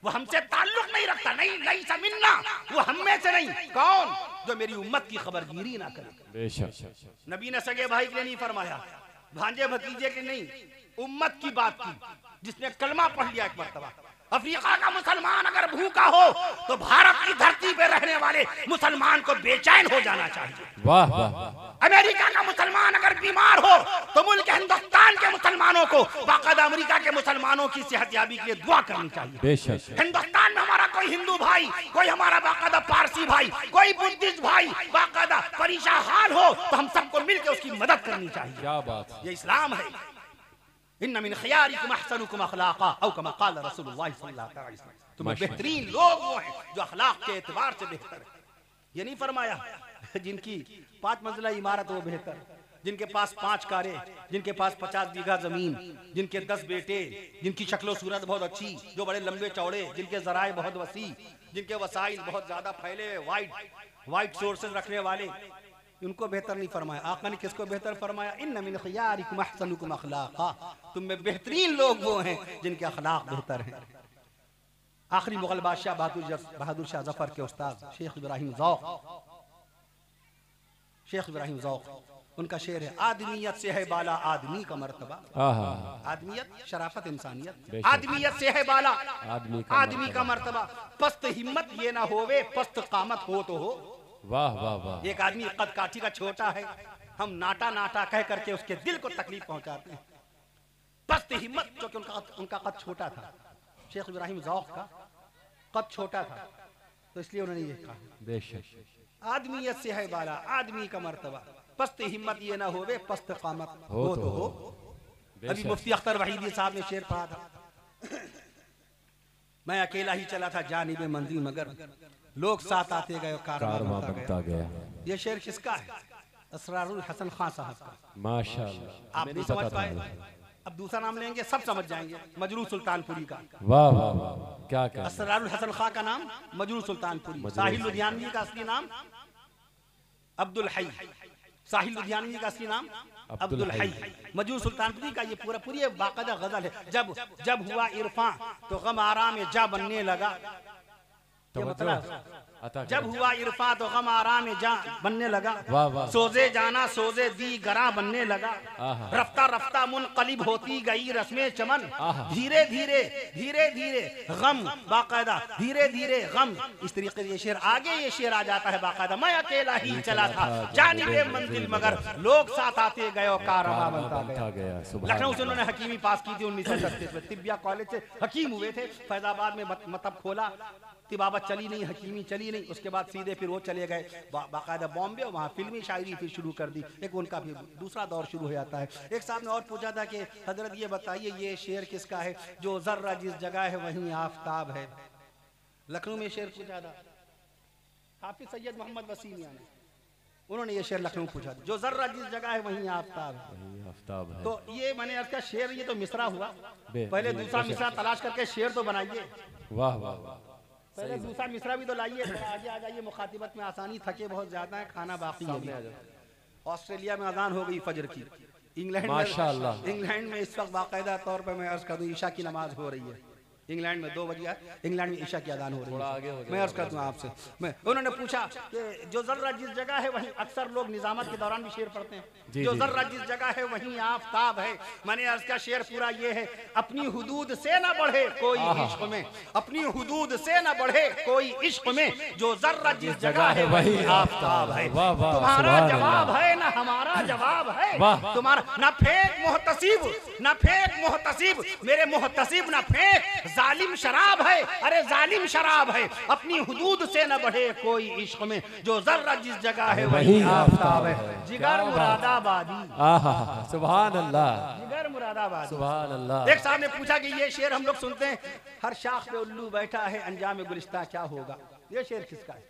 वो हमसे ताल्लुक नहीं रखता, नहीं समिन्ना, वो हम में से नहीं। कौन? जो मेरी उम्मत की खबरगिरी ना करे। बेशक। नबी ने सगे भाई के लिए नहीं फरमाया, भांजे भतीजे के नहीं, उम्मत की बात की, जिसने कलमा पढ़ लिया एक मर्तबा। अफ्रीका का मुसलमान अगर भूखा हो तो भारत की धरती पे रहने वाले मुसलमान को बेचैन हो जाना चाहिए। वाह वाह। अमेरिका का मुसलमान अगर बीमार हो तो मुल्क हिंदुस्तान के मुसलमानों को बाकायदा अमेरिका के मुसलमानों की सेहतयाबी के लिए दुआ करनी चाहिए। बेशक। हिंदुस्तान में हमारा कोई हिंदू भाई, कोई हमारा बाकायदा पारसी भाई, कोई बुद्धिस्ट भाई बाकायदा परेशान हो तो हम सबको मिलकर उसकी मदद करनी चाहिए। क्या बात। ये इस्लाम है। इन्ना मिन खियारिकुम अहसनुकुम अखलाका औ कमा क़ाल रसूलुल्लाह सल्लल्लाहु अलैहि वसल्लम। तुम्हें बेहतरीन लोग वो हैं जो अखलाक के एतबार से बेहतर है। ये नहीं फरमाया जिनकी 5 मंजिला इमारत वो बेहतर, जिनके पास 5 कारें, जिनके पास 50 बीघा जमीन, जिनके 10 बेटे, जिनकी शक्लो सूरत बहुत अच्छी, जो बड़े लंबे चौड़े, जिनके ज़राए बहुत वसी, जिनके वसाइल बहुत ज्यादा फैले, वाइड सोर्सेज रखने वाले, उनको बेहतर नहीं फरमाया। आका ने किसको बेहतर फरमाया? इन्ना मिन खियारिकुम अहसनुकुम अखलाका, तुम में बेहतरीन लोग वो हैं जिनके अखलाक बेहतर हैं। आखिरी मुगल बादशाह बहादुर शाह जफर के उस्ताद शेख इब्राहिम ज़ौक़, उनका शेर है, आदमियत से है बाला आदमी का मर्तबा। आदमियत शराफत इंसानियत, आदमियत से है बाला आदमी का मर्तबा, पस्त हिम्मत ये ना होवे पस्त कामत हो तो हो। वाह वाह वाह। एक आदमी कद काठी का छोटा है, हम नाटा कह करके उसके दिल को तकलीफ पहुंचाते हैं। पस्त हिम्मत, क्योंकि उनका कद छोटा था, शेख इब्राहिम ज़ौक़ का कद छोटा था, तो इसलिए उन्होंने ये कहा बेशक आदमियत से है बाला आदमी का मर्तबा, पस्त हिम्मत ये ना होवे पस्त कामत हो तो हो। अभी मुफ्ती अख्तर वहीदी साहब ने शेर पढ़ा था, मैं अकेला ही चला था जानिबे मंजिल मगर लोग साथ आते गए कारवां बनता गया। ये शेर किसका है? असरारुल हसन खान साहब का। माशाअल्लाह, आप नहीं समझ पाए, अब दूसरा नाम लेंगे सब समझ जाएंगे, मजरू सुल्तानपुरी का। वाह वाह वाह, क्या क्या असरारुल हसन खान का नाम मजरू सुल्तानपुरी, साहिल लुधियानवी का असली नाम अब्दुल हई, साहिल लुधियानवी का असली नाम अब्दुल हई, मजरू सुल्तानपुरी का ये पूरी बाकायदा गजल है। जब जब हुआ इरफान तो गम आराम जा बनने लगा, ये मतलब जब हुआ इरफा तो गम आराम जा बनने लगा, सोजे जाना सोजे दी गरा बनने लगा, रफ्ता रफ्ता मुनकलिब होती गई रस्में चमन, धीरे धीरे धीरे धीरे गम बाकायदा धीरे धीरे गम। इस तरीके से ये शेर आगे ये शेर आ जाता है बाकायदा, मैं अकेला ही चला था जानिबे मंजिल मगर लोग साथ आते गए कारवां बनता गया। लखनऊ से उन्होंने हकीमी पास की थी 1936 में, तिब्बिया कॉलेज से हकीम हुए थे, फैजाबाद में मतलब खोला, तिबाबत चली नहीं, हकीमी चली नहीं, उसके बाद सीधे फिर वो चले गए बाकायदा बॉम्बे, वहाँ फिल्मी शायरी फिर शुरू कर दी, एक उनका फिर दूसरा दौर शुरू हो जाता है। एक साहब ने और पूछा था कि हजरत ये बताइए ये शेर किसका है, जो जर्रा जिस जगह है वहीं आफताब है। लखनऊ में शेर पूछा था हाफिज सैयद मोहम्मद वसीम ने, उन्होंने ये शेर लखनऊ पूछा था, जो जर्रा जिस जगह है वहीं आफताब है। तो ये मैंने अर्ज किया शेर ये तो मिसरा हुआ, पहले दूसरा मिसरा तलाश करके शेर तो बनाइए। वाह वाह, पहले दूसरा मिसरा भी तो लाइए, आगे आ जाइए, मुखातिबत में आसानी, थके बहुत ज्यादा है, खाना बाकी है। ऑस्ट्रेलिया में अजान हो गई फजर की, इंग्लैंड में इस वक्त बाकायदा तौर पर मैं अर्ज कर दूं ईशा की नमाज हो रही है, इंग्लैंड में 2 बजे इंग्लैंड में ईशा की अजान हो रही है। मैं अर्ज कर दूं आपसे, मैं उन्होंने पूछा कि जो जर्रा जिस जगह है वहीं, अक्सर लोग निजामत के दौरान भी शेर पढ़ते हैं, जो जर्रा जिस जगह है वहीं आफताब है। मैंने अर्ज का शेर पूरा ये है, अपनी हुदूद से न बढ़े कोई इश्क में, अपनी हुदूद से न बढ़े कोई इश्क में, जो जर्रा जिस जगह है वहीं आफताब है। तुम्हारा जवाब है ना हमारा जवाब है, तुम्हारा ना फेंक मोहतसिब, ना फेंक मोहतसिब मेरे मोहतसिब, ना फेंक जालिम शराब है, अरे जालिम शराब है, अपनी हुदूद से न बढ़े कोई इश्क में, जो जर्रा जिस जगह है वहीं आफताब है। जिगर मुरादाबादी, सुभान अल्लाह, जिगर मुरादाबादी, सुभान अल्लाह। एक साहब ने पूछा कि ये शेर हम लोग सुनते हैं, हर शाख पे उल्लू बैठा है अंजाम गुलिस्ता क्या होगा, ये शेर किसका है?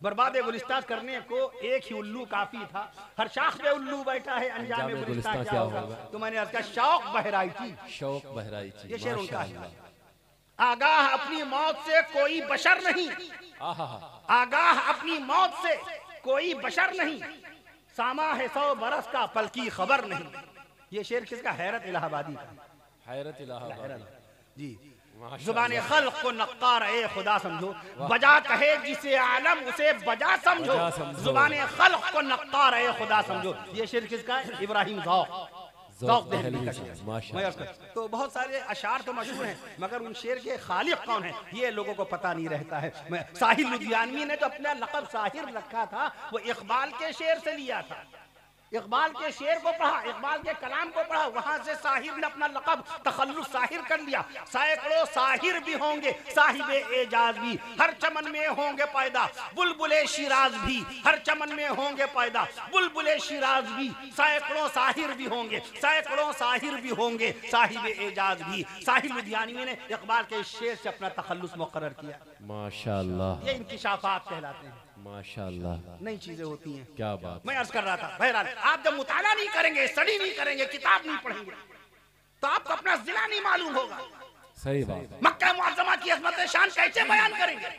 बर्बाद गुलिस्ता करने को एक ही उल्लू काफी था, हर शाख पे उल्लू बैठा है अंजाम गुलिस्ता क्या होगा। तो मैंने अर्ज किया शौक बहराइची, शौक बहराइची, ये शेर उनका है। आगाह अपनी मौत से कोई बशर नहीं, आगाह अपनी मौत से कोई बशर नहीं, सामा है 100 बरस का पल की खबर नहीं। ये शेर किसका? हैरत इलाहाबादी का, हैरत इलाहाबादी जी। जुबान खल्क को नक्कार ए खुदा समझो, बजा कहे जिसे आलम उसे बजा समझो, जुबान खल्क को नक्कार ए खुदा समझो। ये शेर किसका है? इब्राहिम ज़ौक़ दहलवी का शेर। तो बहुत सारे अशार तो मशहूर हैं, मगर उन शेर के खालिक कौन है ये लोगों को पता नहीं रहता है। साहिल लुधियानवी ने जो अपना लक़ब साहिर रखा था वो इकबाल के शेर से लिया था, इकबाल के शेर को पढ़ा, इकबाल के कलाम को पढ़ा, वहां से साहिर ने अपना लक़ब तखल्लुस साहिर कर लिया। सैकड़ों साहिर भी होंगे, साहिबे एजाज भी, हर चमन में होंगे पैदा, बुलबुले शिराज भी, हर चमन में होंगे पैदा, बुलबुले शिराज भी, सैकड़ों साहिर भी होंगे, सैकड़ों साहिर भी होंगे, साहिबे एजाज भी। साहिल लुधियानवी ने इकबाल के शेर से अपना तखल्लुस मुकर्रर किया। माशाअल्लाह, ये इंकिशाफात कहलाते हैं, माशाअल्लाह, नई चीजें होती हैं। क्या बात। मैं अर्ज कर रहा था, बहरहाल आप जब मुताला नहीं करेंगे, स्टडी नहीं करेंगे, किताब नहीं पढ़ेंगे, तो आपको अपना जिला नहीं मालूम होगा। सही बात। मक्का मुअज़्ज़मा की अज़मत शान कैसे बयान करेंगे?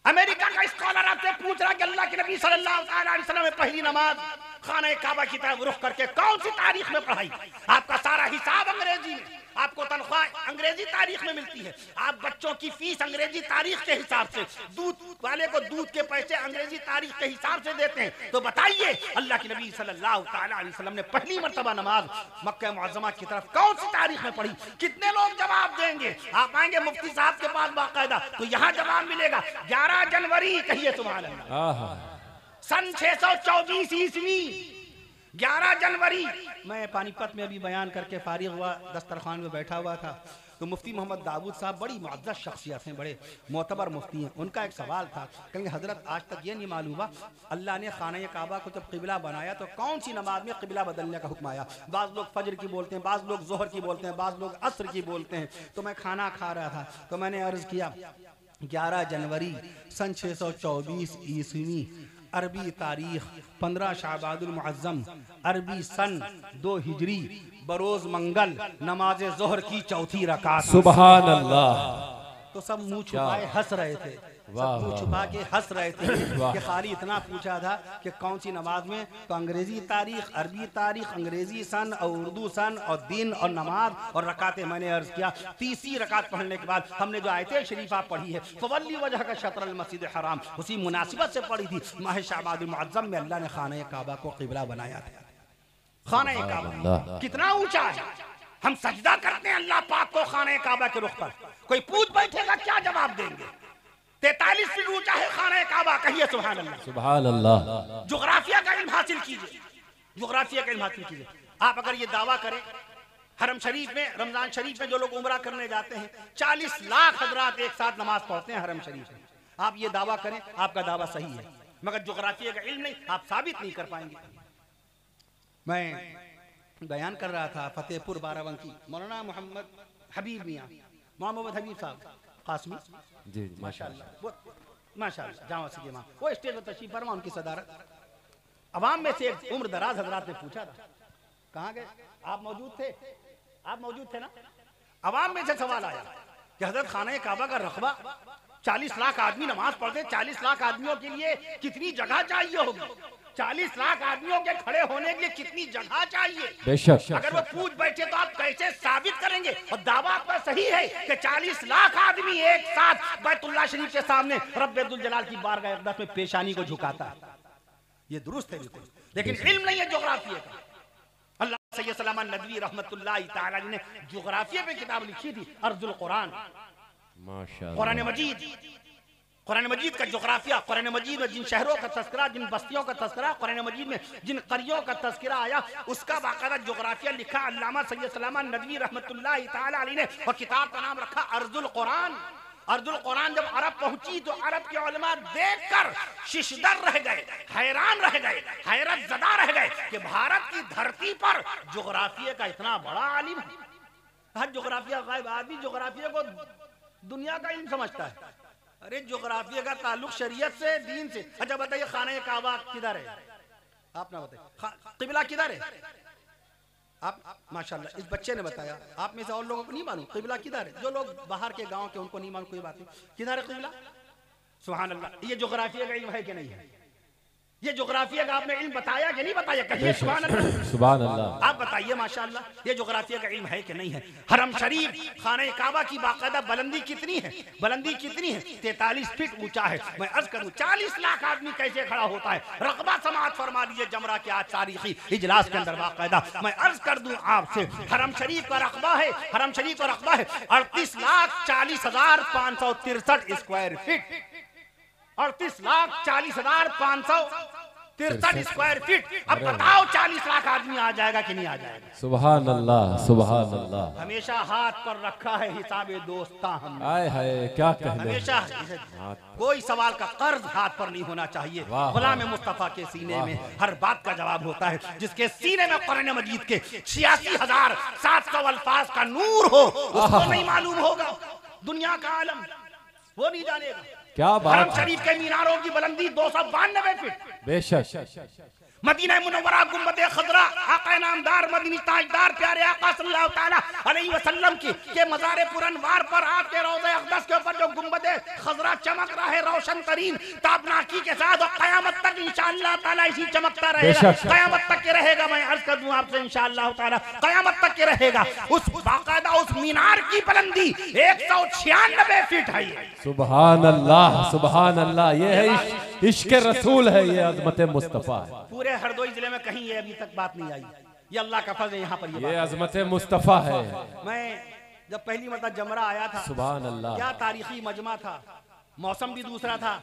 अमेरिका का स्कॉलर आपसे पूछ रहा कि अल्लाह के नबी सल्लल्लाहु अलैहि वसल्लम ने पहली नमाज खाने काबा की तरफ रुख करके कौन सी तारीख में पढ़ाई? आपका सारा हिसाब अंग्रेजी में, आपको तनख्वाह अंग्रेजी तारीख में मिलती है, आप बच्चों की फीस अंग्रेजी तारीख के हिसाब से, दूध वाले को दूध के पैसे अंग्रेजी तारीख के हिसाब से देते हैं। तो बताइए अल्लाह के नबी सल्लल्लाहु अलैहि वसल्लम ने पहली मर्तबा नमाज मक्का मुअज़्ज़मा की तरफ कौन सी तारीख में पढ़ी? कितने लोग जवाब देंगे? आप आएंगे मुफ्ती साहब के पास बाकायदा, तो यहाँ जवाब मिलेगा 11 जनवरी, कहिए सुभान अल्लाह, सन 624 ईस्वी, 11 जनवरी। मैं पानीपत में अभी बयान करके फारिग हुआ, दस्तरखान में बैठा हुआ था, तो मुफ्ती मोहम्मद दाऊद साहब बड़ी मुअज़्ज़ज़ शख्सियत हैं, बड़े मोतबर मुफ्ती हैं। उनका एक सवाल था, कहेंगे हज़रत आज तक ये नहीं मालूम हुआ अल्लाह ने खाना काबा को जब क़िबला बनाया तो कौन सी नमाज में क़िबला बदलने का हुक्म आया। बाज़ लोग फजर की बोलते हैं, बाज़ लोग ज़ोहर की बोलते हैं, बाज़ लोग असर की बोलते हैं। तो मैं खाना खा रहा था तो मैंने अर्ज़ किया 11 जनवरी सन 624 ईस्वी अरबी तारीख 15 शाबानुल मुअज़्ज़म अरबी सन 2 हिजरी बरोज मंगल नमाज ज़ोहर की चौथी रकात। सुभान अल्लाह। तो सब मुंह छुपाए हंस रहे थे, सब मुंह छुपा के हंस रहे थे कि खाली इतना पूछा था कि कौन सी नमाज में, तो अंग्रेजी तारीख, अरबी तारीख, अंग्रेजी सन और उर्दू सन और दिन और नमाज और रकातें। मैंने अर्ज किया तीसरी रकात पढ़ने के बाद हमने जो आयत शरीफा पढ़ी है फवल्ली वजह का शतर अल मस्जिद हराम, उसी मुनासिबत से पढ़ी थी। माह शाबानुल मुअज़्ज़म में अल्लाह ने खाना काबा को क़िबला बनाया था। खाना काबा कितना ऊंचा है, हम सजदा करते हैं अल्लाह पाक को खाना काबा के रुख पर। कोई पूछ बैठेगा क्या जवाब देंगे? 43 फीट ऊंचा है खाना काबा, कहिए सुभान अल्लाह। सुभान अल्लाह। जुग्राफिया का इल्म हासिल कीजिए, जुग्राफिया का इल्म हासिल कीजिए। आप अगर ये दावा करें हरम शरीफ में, रमजान शरीफ में जो लोग उम्रा करने जाते हैं 40 लाख हजरात एक साथ नमाज पढ़ते हैं हरम शरीफ में, आप ये दावा करें आपका दावा सही है, मगर जुग्राफिया का इल्म नहीं, आप साबित नहीं कर पाएंगे। मैं बयान कर रहा था फतेहपुर बाराबंकी, मौलाना मोहम्मद हबीब मियाँ, मोहम्मद हबीब साहब कासमी जी माशाल्लाह, वो माशाल्लाह जामा से माँ, वो स्टेज पर तशरीफ फरमा, उनकी सदारत। अवाम में से एक उम्र दराज हजरात ने पूछा था, कहाँ गए आप? मौजूद थे, आप मौजूद थे ना? अवाम में से सवाल आया कि हजरत खाना काबा का रकबा 40 लाख आदमी नमाज पढ़ते, 40 लाख आदमियों के लिए कितनी जगह चाहिए होगी? 40 लाख आदमियों के खड़े होने के लिए कितनी जगह चाहिए? बेशक। अगर वो पूछ बैठे तो आप कैसे साबित करेंगे? और दावा आपका सही है कि 40 लाख आदमी एक साथ बैतुल्लाह शरीफ के सामने रब्बुल जलाल की बारगाह अक़दस में पेशानी को झुकाता है, ये दुरुस्त है बिल्कुल, लेकिन इल्म नहीं है जोग्राफिया का। अल्लाह सैयद सलामान नदवी रहमतुल्लाहि तआला ने जोग्राफिया पे किताब लिखी थी, अर्जुल कुरान, माशाअल्लाह। कुरान मजीद, कुरान मजीद का जोग्राफिया, कुरान मजीद में जिन शहरों का तस्करा, जिन बस्तियों का तस्करा, कुरान मजीद में जिन करियों का तस्करा आया, उसका बाकायदा जोग्राफिया लिखा अल्लामा सैयद सलामान नदवी रहमतुल्लाहि तआला अलैहि ने, और किताब का नाम रखा अर्जुल कुरान। अर्जुल कुरान जब अरब पहुंची तो अरब के उलमा देखकर शिशदर रह गए, हैरान रह गए, हैरत ज़दा रह गए कि भारत की धरती पर जोग्राफिया का इतना बड़ा आलिम है। हर जोग्राफिया गायब आदमी जोग्राफिया को दुनिया का इल्म समझता है। अरे जोग्राफिया का ताल्लुक शरीयत से, दीन से। अच्छा बताइए खाना काबा किधर है? आप ना बताइए, क़िबला किधर है? आप माशाल्लाह इस बच्चे ने बताया, आप में से और लोगों को नहीं मालूम क़िबला किधर है। जो लोग बाहर के गांव के उनको नहीं मालूम, कोई बात नहीं, किधर है क़िबला? सुभान अल्लाह। ये जोग्राफिया का इल्म है कि नहीं है? ये जोग्राफिया का आपने इल्म बताया कि नहीं बताया? कहिए सुभान अल्लाह। सुभान अल्लाह। आप बताइए माशाल्लाह, ये जोग्राफिया का इल्म है कि नहीं है? हरम शरीफ खाने काबा की बाकायदा बुलंदी कितनी है? बुलंदी कितनी है? 43 फीट ऊंचा है। मैं अर्ज करूं 40 लाख आदमी कैसे खड़ा होता है? रकबा समाअत फरमा लीजिए जमरा के आज तारीखी इजलास के अंदर बाकायदा। मैं अर्ज कर दूं आपसे, हरम शरीफ का रकबा है, हरम शरीफ का रकबा है 38,40,563 स्क्वायर फीट, 38,40,563 स्क्वायर फीट। अब बताओ 40 लाख आदमी आ जाएगा कि नहीं आ जाएगा? सुभान अल्लाह, सुभान अल्लाह। हमेशा हाथ पर रखा है हिसाबे दोस्ता हम, आए हाय क्या कहने। हमेशा कोई सवाल का कर्ज हाथ पर नहीं होना चाहिए। गुलाम मुस्तफा के सीने में हर बात का जवाब होता है। जिसके सीने में कुरान मजीद के 86,700 अल्फाज का नूर हो, उसको नहीं मालूम होगा दुनिया का आलम, वो नहीं जानेगा। क्या बात। हरम शरीफ के मीनारों की बुलंदी 292 फीट। बेशक। मदीना मुनव्वरा गुंबदे खजरा आका नामदार मदनी ताजदार प्यारे आका सल्लल्लाहु तआला अलैहि वसल्लम के मज़ार पुरनवार पर आपके रोज़े अक़दस के ऊपर जो गुंबदे खजरा चमक रहा है रोशन तरीन ताबनाकी के साथ, और क़यामत तक इंशाअल्लाह ताला इसी चमकता रहेगा, क़यामत तक के रहेगा। मैं अर्ज कर दूं आपसे इंशाअल्लाह ताला क़यामत तक के रहेगा। उस बाकायदा उस मीनार की बुलंदी 196 फीट है। सुभान अल्लाह, सुभान अल्लाह। ये है इश्क़ रसूल है, ये अज़मत मुस्तफ़ा है। पूरे हरदोई जिले में कहीं ये अभी तक बात नहीं आई। ये अल्लाह का फज़ल है, यहाँ पर ये अज़मत मुस्तफ़ा है। मैं जब पहली मरतबा जमरा आया था, सुभान अल्लाह, क्या तारीखी मजमा था। मौसम भी दूसरा था।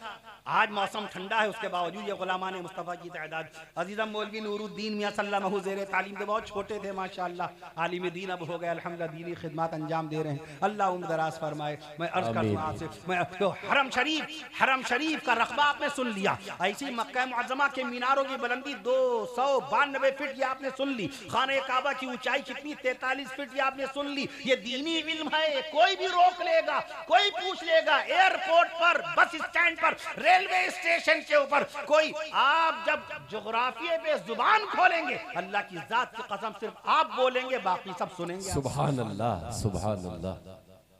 आज मौसम ठंडा है, उसके बावजूद ये गुलामान मुस्तफ़ा की तादाद। अजीज़म मौलवी नूरुद्दीन मियां सल्लल्लाहु ज़ेरे तालीम के बहुत छोटे थे माशाअल्लाह, आलिम दीन अब हो गए अल्हम्दुलिल्लाह, दीनी खिदमत अंजाम दे रहे हैं। अल्लाह उम्र दराज फरमाए। मैं अर्ज़ करता हूं आपसे, मैं तो हरम शरीफ का रकबा आपने सुन लिया, ऐसी मक्का मुअज़्ज़मा के मीनारों की बुलंदी 292 फीट ये आपने सुन ली, खाने काबा की ऊंचाई कितनी 43 फीट ये आपने सुन ली। ये दीनी इल्म है, कोई भी रोक लेगा, कोई पूछ लेगा, एयरपोर्ट पर, बस स्टैंड पर, रेलवे स्टेशन के ऊपर कोई, आप जब जोग्राफिये पे जुबान खोलेंगे अल्लाह की जात की कसम सिर्फ आप बोलेंगे, बाकी सब सुनेंगे। सुभान अल्लाह, सुभान अल्लाह।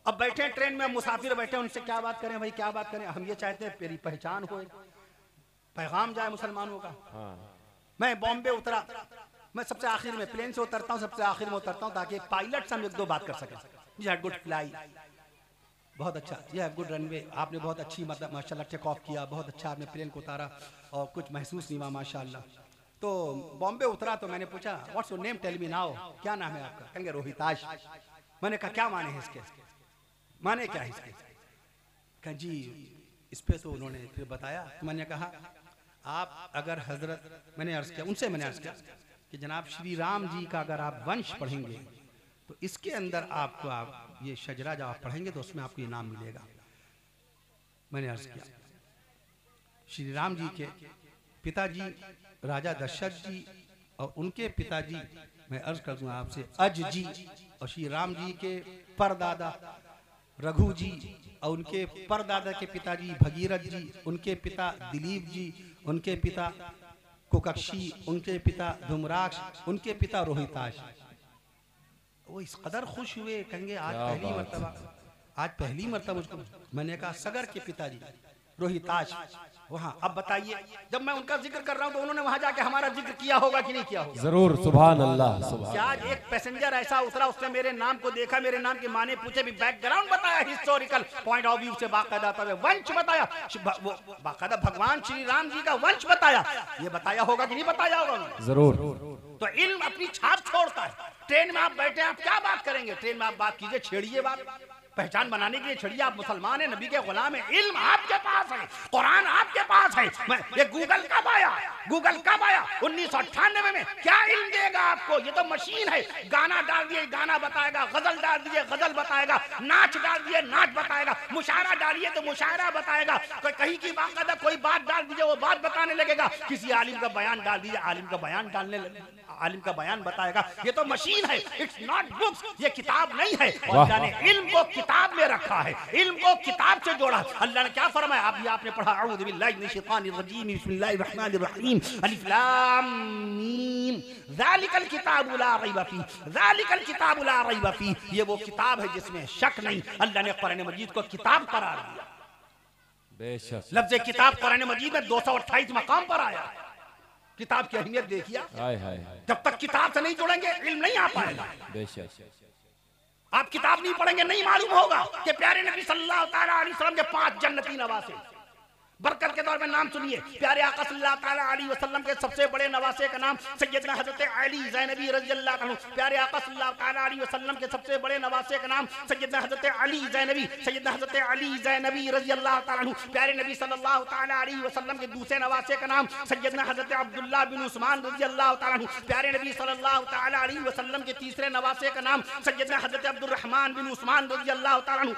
अब बैठे ट्रेन में मुसाफिर बैठे, उनसे क्या बात करें भाई, क्या बात करें? हम ये चाहते हैं मेरी पहचान हो, पैगाम जाए मुसलमानों का। मैं बॉम्बे उतरा, मैं सबसे आखिर में प्लेन से उतरता हूँ, सबसे आखिर में उतरता हूँ ताकि पायलट से हम एक दो बात कर सकें। जी गुड फ्लाई, बहुत अच्छा, ये है गुड रनवे, आपने बहुत अच्छी मतलब माशाल्लाह टेक ऑफ किया, बहुत अच्छा आपने प्लेन को उतारा और कुछ महसूस नहीं हुआ माशाल्लाह। तो बॉम्बे उतरा तो मैंने पूछा what's your name, tell me now, क्या नाम है आपका? कहेंगे रोहिताश। मैंने कहा क्या माने हैं इसके, माने क्या है इसके? कहा जी इस पे तो उन्होंने फिर बताया। मैंने कहा आप अगर हजरत, मैंने अर्ज किया उनसे, मैंने अर्ज किया कि जनाब श्री राम जी का अगर आप वंश पढ़ेंगे तो इसके अंदर आपको, आप ये शजरा जब आप पढ़ेंगे तो उसमें आपको इनाम मिलेगा। मैंने अर्ज किया श्री राम जी के पिताजी राजा दशरथ जी और उनके पिताजी, मैं अर्ज कर दूंगा आपसे, अज जी, और श्री राम जी के परदादा रघु जी और उनके परदादा के पिताजी भगीरथ जी, उनके पिता दिलीप जी, उनके पिता कुकक्षी, उनके पिता धूम्राक्ष, उनके पिता रोहिताश। वो इस कदर खुश हुए, कहेंगे आज पहली मर्तबा उसको। मैंने कहा सगर के पिताजी रोहिताश वहाँ। अब बताइए जब मैं उनका जिक्र कर रहा हूँ तो उन्होंने वहाँ जाके हमारा जिक्र किया होगा कि नहीं किया होगा? जरूर, सुभान अल्लाह, सुभान। क्या आज एक पैसेंजर ऐसा उतरा, उसने मेरे नाम को देखा, मेरे नाम के माने पूछे, भी बैकग्राउंड बताया, हिस्टोरिकल पॉइंट ऑफ व्यू से बाकायदा वंश बताया, वो बाकायदा भगवान श्री राम जी का वंश बताया, ये बताया होगा कि नहीं बताया होगा? जरूर। तो इल्म अपनी छाप छोड़ता है। ट्रेन में आप बैठे, आप क्या बात करेंगे? ट्रेन में आप बात कीजिए, छेड़िए बात, पहचान बनाने के लिए छड़िए। आप मुसलमान है, नबी के गुलाम है, इल्म आपके पास है, कुरान आपके पास है। ये गूगल कब आया? गूगल कब आया? 1998 में। क्या इल्म देगा आपको? ये तो मशीन है। गाना डाल दिए गाना बताएगा, गजल डाल दिए गजल बताएगा, नाच डाल दिए नाच बताएगा, मुशायरा डालिए तो मुशायरा बताएगा, कहीं की बात कोई बात डाल दीजिए वो बात बताने लगेगा, किसी आलिम का बयान डाल दीजिए आलिम का बयान आलिम का बयान बताएगा। ये तो मशीन है, इट्स नॉट बुक्स, ये किताब नहीं है। अल्लाह ने इल्म को किताब में रखा है, इल्म को किताब से जोड़ा। अल्लाह ने क्या फरमाया? आप आपने पढ़ा, अऊज़ु बिल्लाहि मिनश शैतानिर रजीम, बिस्मिल्लाहिर रहमानिर रहीम, अलिफ लाम मीम, ज़ालिकल किताबु ला रैब फीह, ज़ालिकल किताबु ला रैब फीह। ये वो किताब है जिसमें शक नहीं। अल्लाह ने कुरान मजीद को किताब करार दिया। बेशक लफ्ज़ किताब कुरान मजीद में 228 मकाम पर आया। किताब की अहमियत देखिए। जब तक किताब से नहीं जुड़ेंगे इल्म नहीं आ पाएगा। आप किताब नहीं पढ़ेंगे, नहीं मालूम होगा कि प्यारे नबी सल्लल्लाहु अलैहि वसल्लम के 5 जन्नती नवासे। बरकत के तौर में नाम सुनिए, प्यारे आका सल्लल्लाहु अलैहि वसल्लम के सबसे बड़े नवासे का नाम सैयदना हजरत अली ज़ैनबी रज़ियल्लाहु अन्हु। प्यारे आका सल्लल्लाहु अलैहि वसल्लम के सबसे बड़े नवासे का नाम सैयदना हजरत अली ज़ैनबी, सैयदना हजरत अली ज़ैनबी रज़ियल्लाहु अन्हु। प्यारे नबी सल्लल्लाहु अलैहि वसल्लम के दूसरे नवासे का नाम सैयदना हजरत अब्दुल्लाह बिन उस्मान रज़ियल्लाहु अन्हु। प्यारे नबी सल्लल्लाहु अलैहि वसल्लम के तीसरे नवासे का नाम सैयदना हजरत अब्दुल रहमान बिन उस्मान रज़ियल्लाहु अन्हु।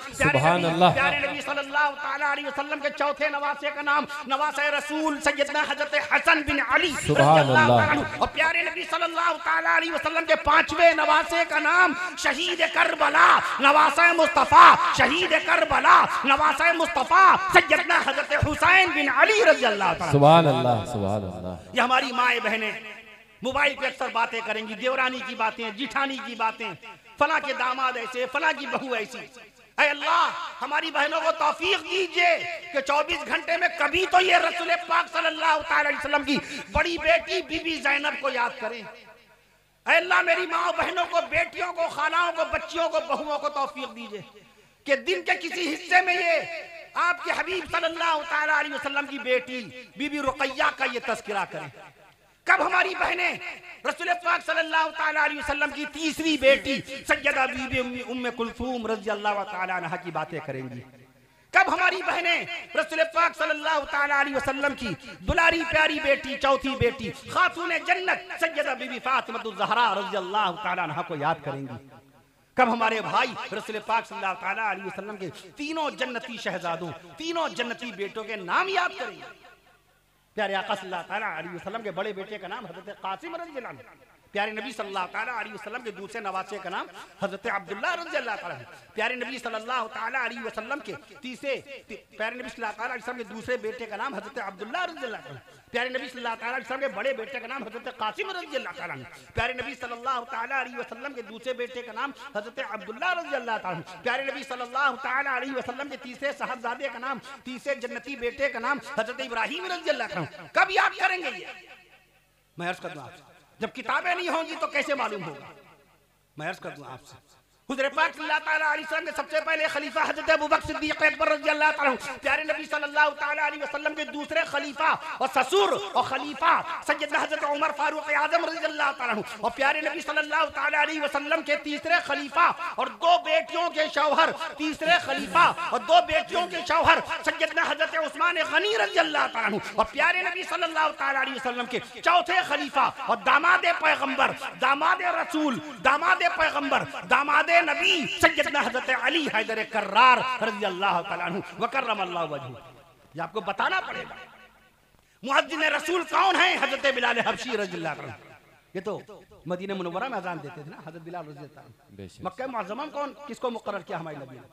प्यारे नबी सल्लल्लाहु अलैहि वसल्लम के चौथे नवासे का नाम नवासे रसूल सैयदना हजरत हसन बिन अली रज़ियल्लाहु अन्हु। और प्यारे नबी सल्लल्लाहु अलैहि वसल्लम के 5वें नवासे का नाम शहीद करबला नवासे मुस्तफा, शहीद करबला नवासे मुस्तफा सैयदना हजरत हुसैन बिन अली रज़ियल्लाहु अन्हु। सुभान अल्लाह, सुभान अल्लाह। ये हमारी माए बहनें मोबाइल पे अक्सर बातें करेंगी, देवरानी की बातें, जिठानी की बातें, फला के दामाद ऐसे, फला की बहू ऐसी। ऐ अल्लाह हमारी बहनों को तौफीक दीजिए कि 24 घंटे में कभी तो ये रसूल पाक सल्लल्लाहु अलैहि वसल्लम की बड़ी बेटी बीबी ज़ैनब को याद करें। ऐ अल्लाह मेरी माँ बहनों को, बेटियों को, खालाओं को, बच्चियों को, बहुओं को तौफीक दीजिए कि दिन के किसी हिस्से में ये आपके हबीब सल्लल्लाहु अलैहि वसल्लम की बेटी बीबी रुकैया का ये तज़किरा करें। कब हमारी बहनें रसूल पाक सल्लल्लाहु अलैहि वसल्लम की तीसरी बेटी सैयदा बीबी उम्मे कुलसूम रज़ियल्लाहु तआला अन्हा की बातें करेंगी। कब हमारी बहनें रसूल पाक सल्लल्लाहु ताला अलैहि वसल्लम की दुलारी प्यारी बेटी, चौथी बेटी खातून जन्नत सैयदा बीबी फातिमा ज़हरा रज़ियल्लाहु ताला अन्हा को याद करेंगी? कब हमारे भाई रसूल पाक सल्लल्लाहु ताला अलैहि वसल्लम के तीनों जन्नती शहजादों, तीनों जन्नती बेटों के नाम याद करेंगे? प्यारे आका सल्लल्लाहु ताला अलैहि वसल्लम के बड़े बेटे का नाम हज़रत कासिम रज़ियल्लाहु अन्हु, प्यारे नबी सल्लल्लाहु ताला अलैहि वसल्लम के दूसरे नवासे का नाम हज़रत अब्दुल्लाह रज़ियल्लाहु ताला, प्यारे नबी सल्लल्लाहु ताला अलैहि वसल्लम के प्यारे नबी सल्लल्लाहु ताला अलैहि वसल्लम के दूसरे बेटे का नाम हज़रत अब्दुल्लाह रज़ियल्लाहु ताला, प्यारे नबी सल्लल्लाहु ताला अलैहि वसल्लम के बड़े बेटे का नाम हज़रत कासिम रज़ियल्लाहु ताला, प्यारे नबी सल्लल्लाहु ताला अलैहि वसल्लम के दूसरे बेटे का नाम हज़रत अब्दुल्लाह रज़ियल्लाहु ताला, प्यारे नबी सल्लल्लाहु ताला अलैहि वसल्लम के तीसरे साहबजादे का नाम, तीसरे जन्नती बेटे का नाम हज़रत इब्राहीम रज़ियल्लाहु ताला। कब याद करेंगे ये? मैं अर्ज कर दूं आपसे, जब किताबें नहीं होंगी तो कैसे मालूम होगा? मैं अर्ज कर दूं आपसे, हुज़ूर पाक सल्लल्लाहु ताला अलैहि वसल्लम के सबसे पहले खलीफा हज़रत अबू बकर सिद्दीक़ अकबर रज़ियल्लाहु ताला, प्यारे नबी सल्लल्लाहु ताला अलैहि वसल्लम के दूसरे खलीफा और ससुर और खलीफा सैयदना हज़रत उमर फारूक आज़म रज़ियल्लाहु ताला, और प्यारे नबी सल्लल्लाहु ताला अलैहि वसल्लम के तीसरे खलीफा और दो बेटियों के शौहर, तीसरे खलीफा और दो बेटियों के शौहर सैयदना हज़रत उस्मान गनी रज़ियल्लाहु ताला, और प्यारे नबी सल्लल्लाहु ताला अलैहि वसल्लम के चौथे खलीफा और दामाद पैगंबर, दामाद रसूल, दामाद पैगंबर, दामाद नबी सैयदना हज़रत अली हैदर कर्रार रज़ियल्लाहु ताला अन्हु व करमल्लाहु वजहू। ये आपको बताना पड़ेगा। मुअज्जिन रसूल कौन है? हज़रत बिलाल हबशी रज़ियल्लाहु ताला। ये तो मदीना मुनव्वरा में अजान देते थे ना हज़रत बिलाल रज़ियल्लाहु ताला। मक्का मुअज़्ज़मा में कौन किसको मुकर्रर किया हमारे नबी ने?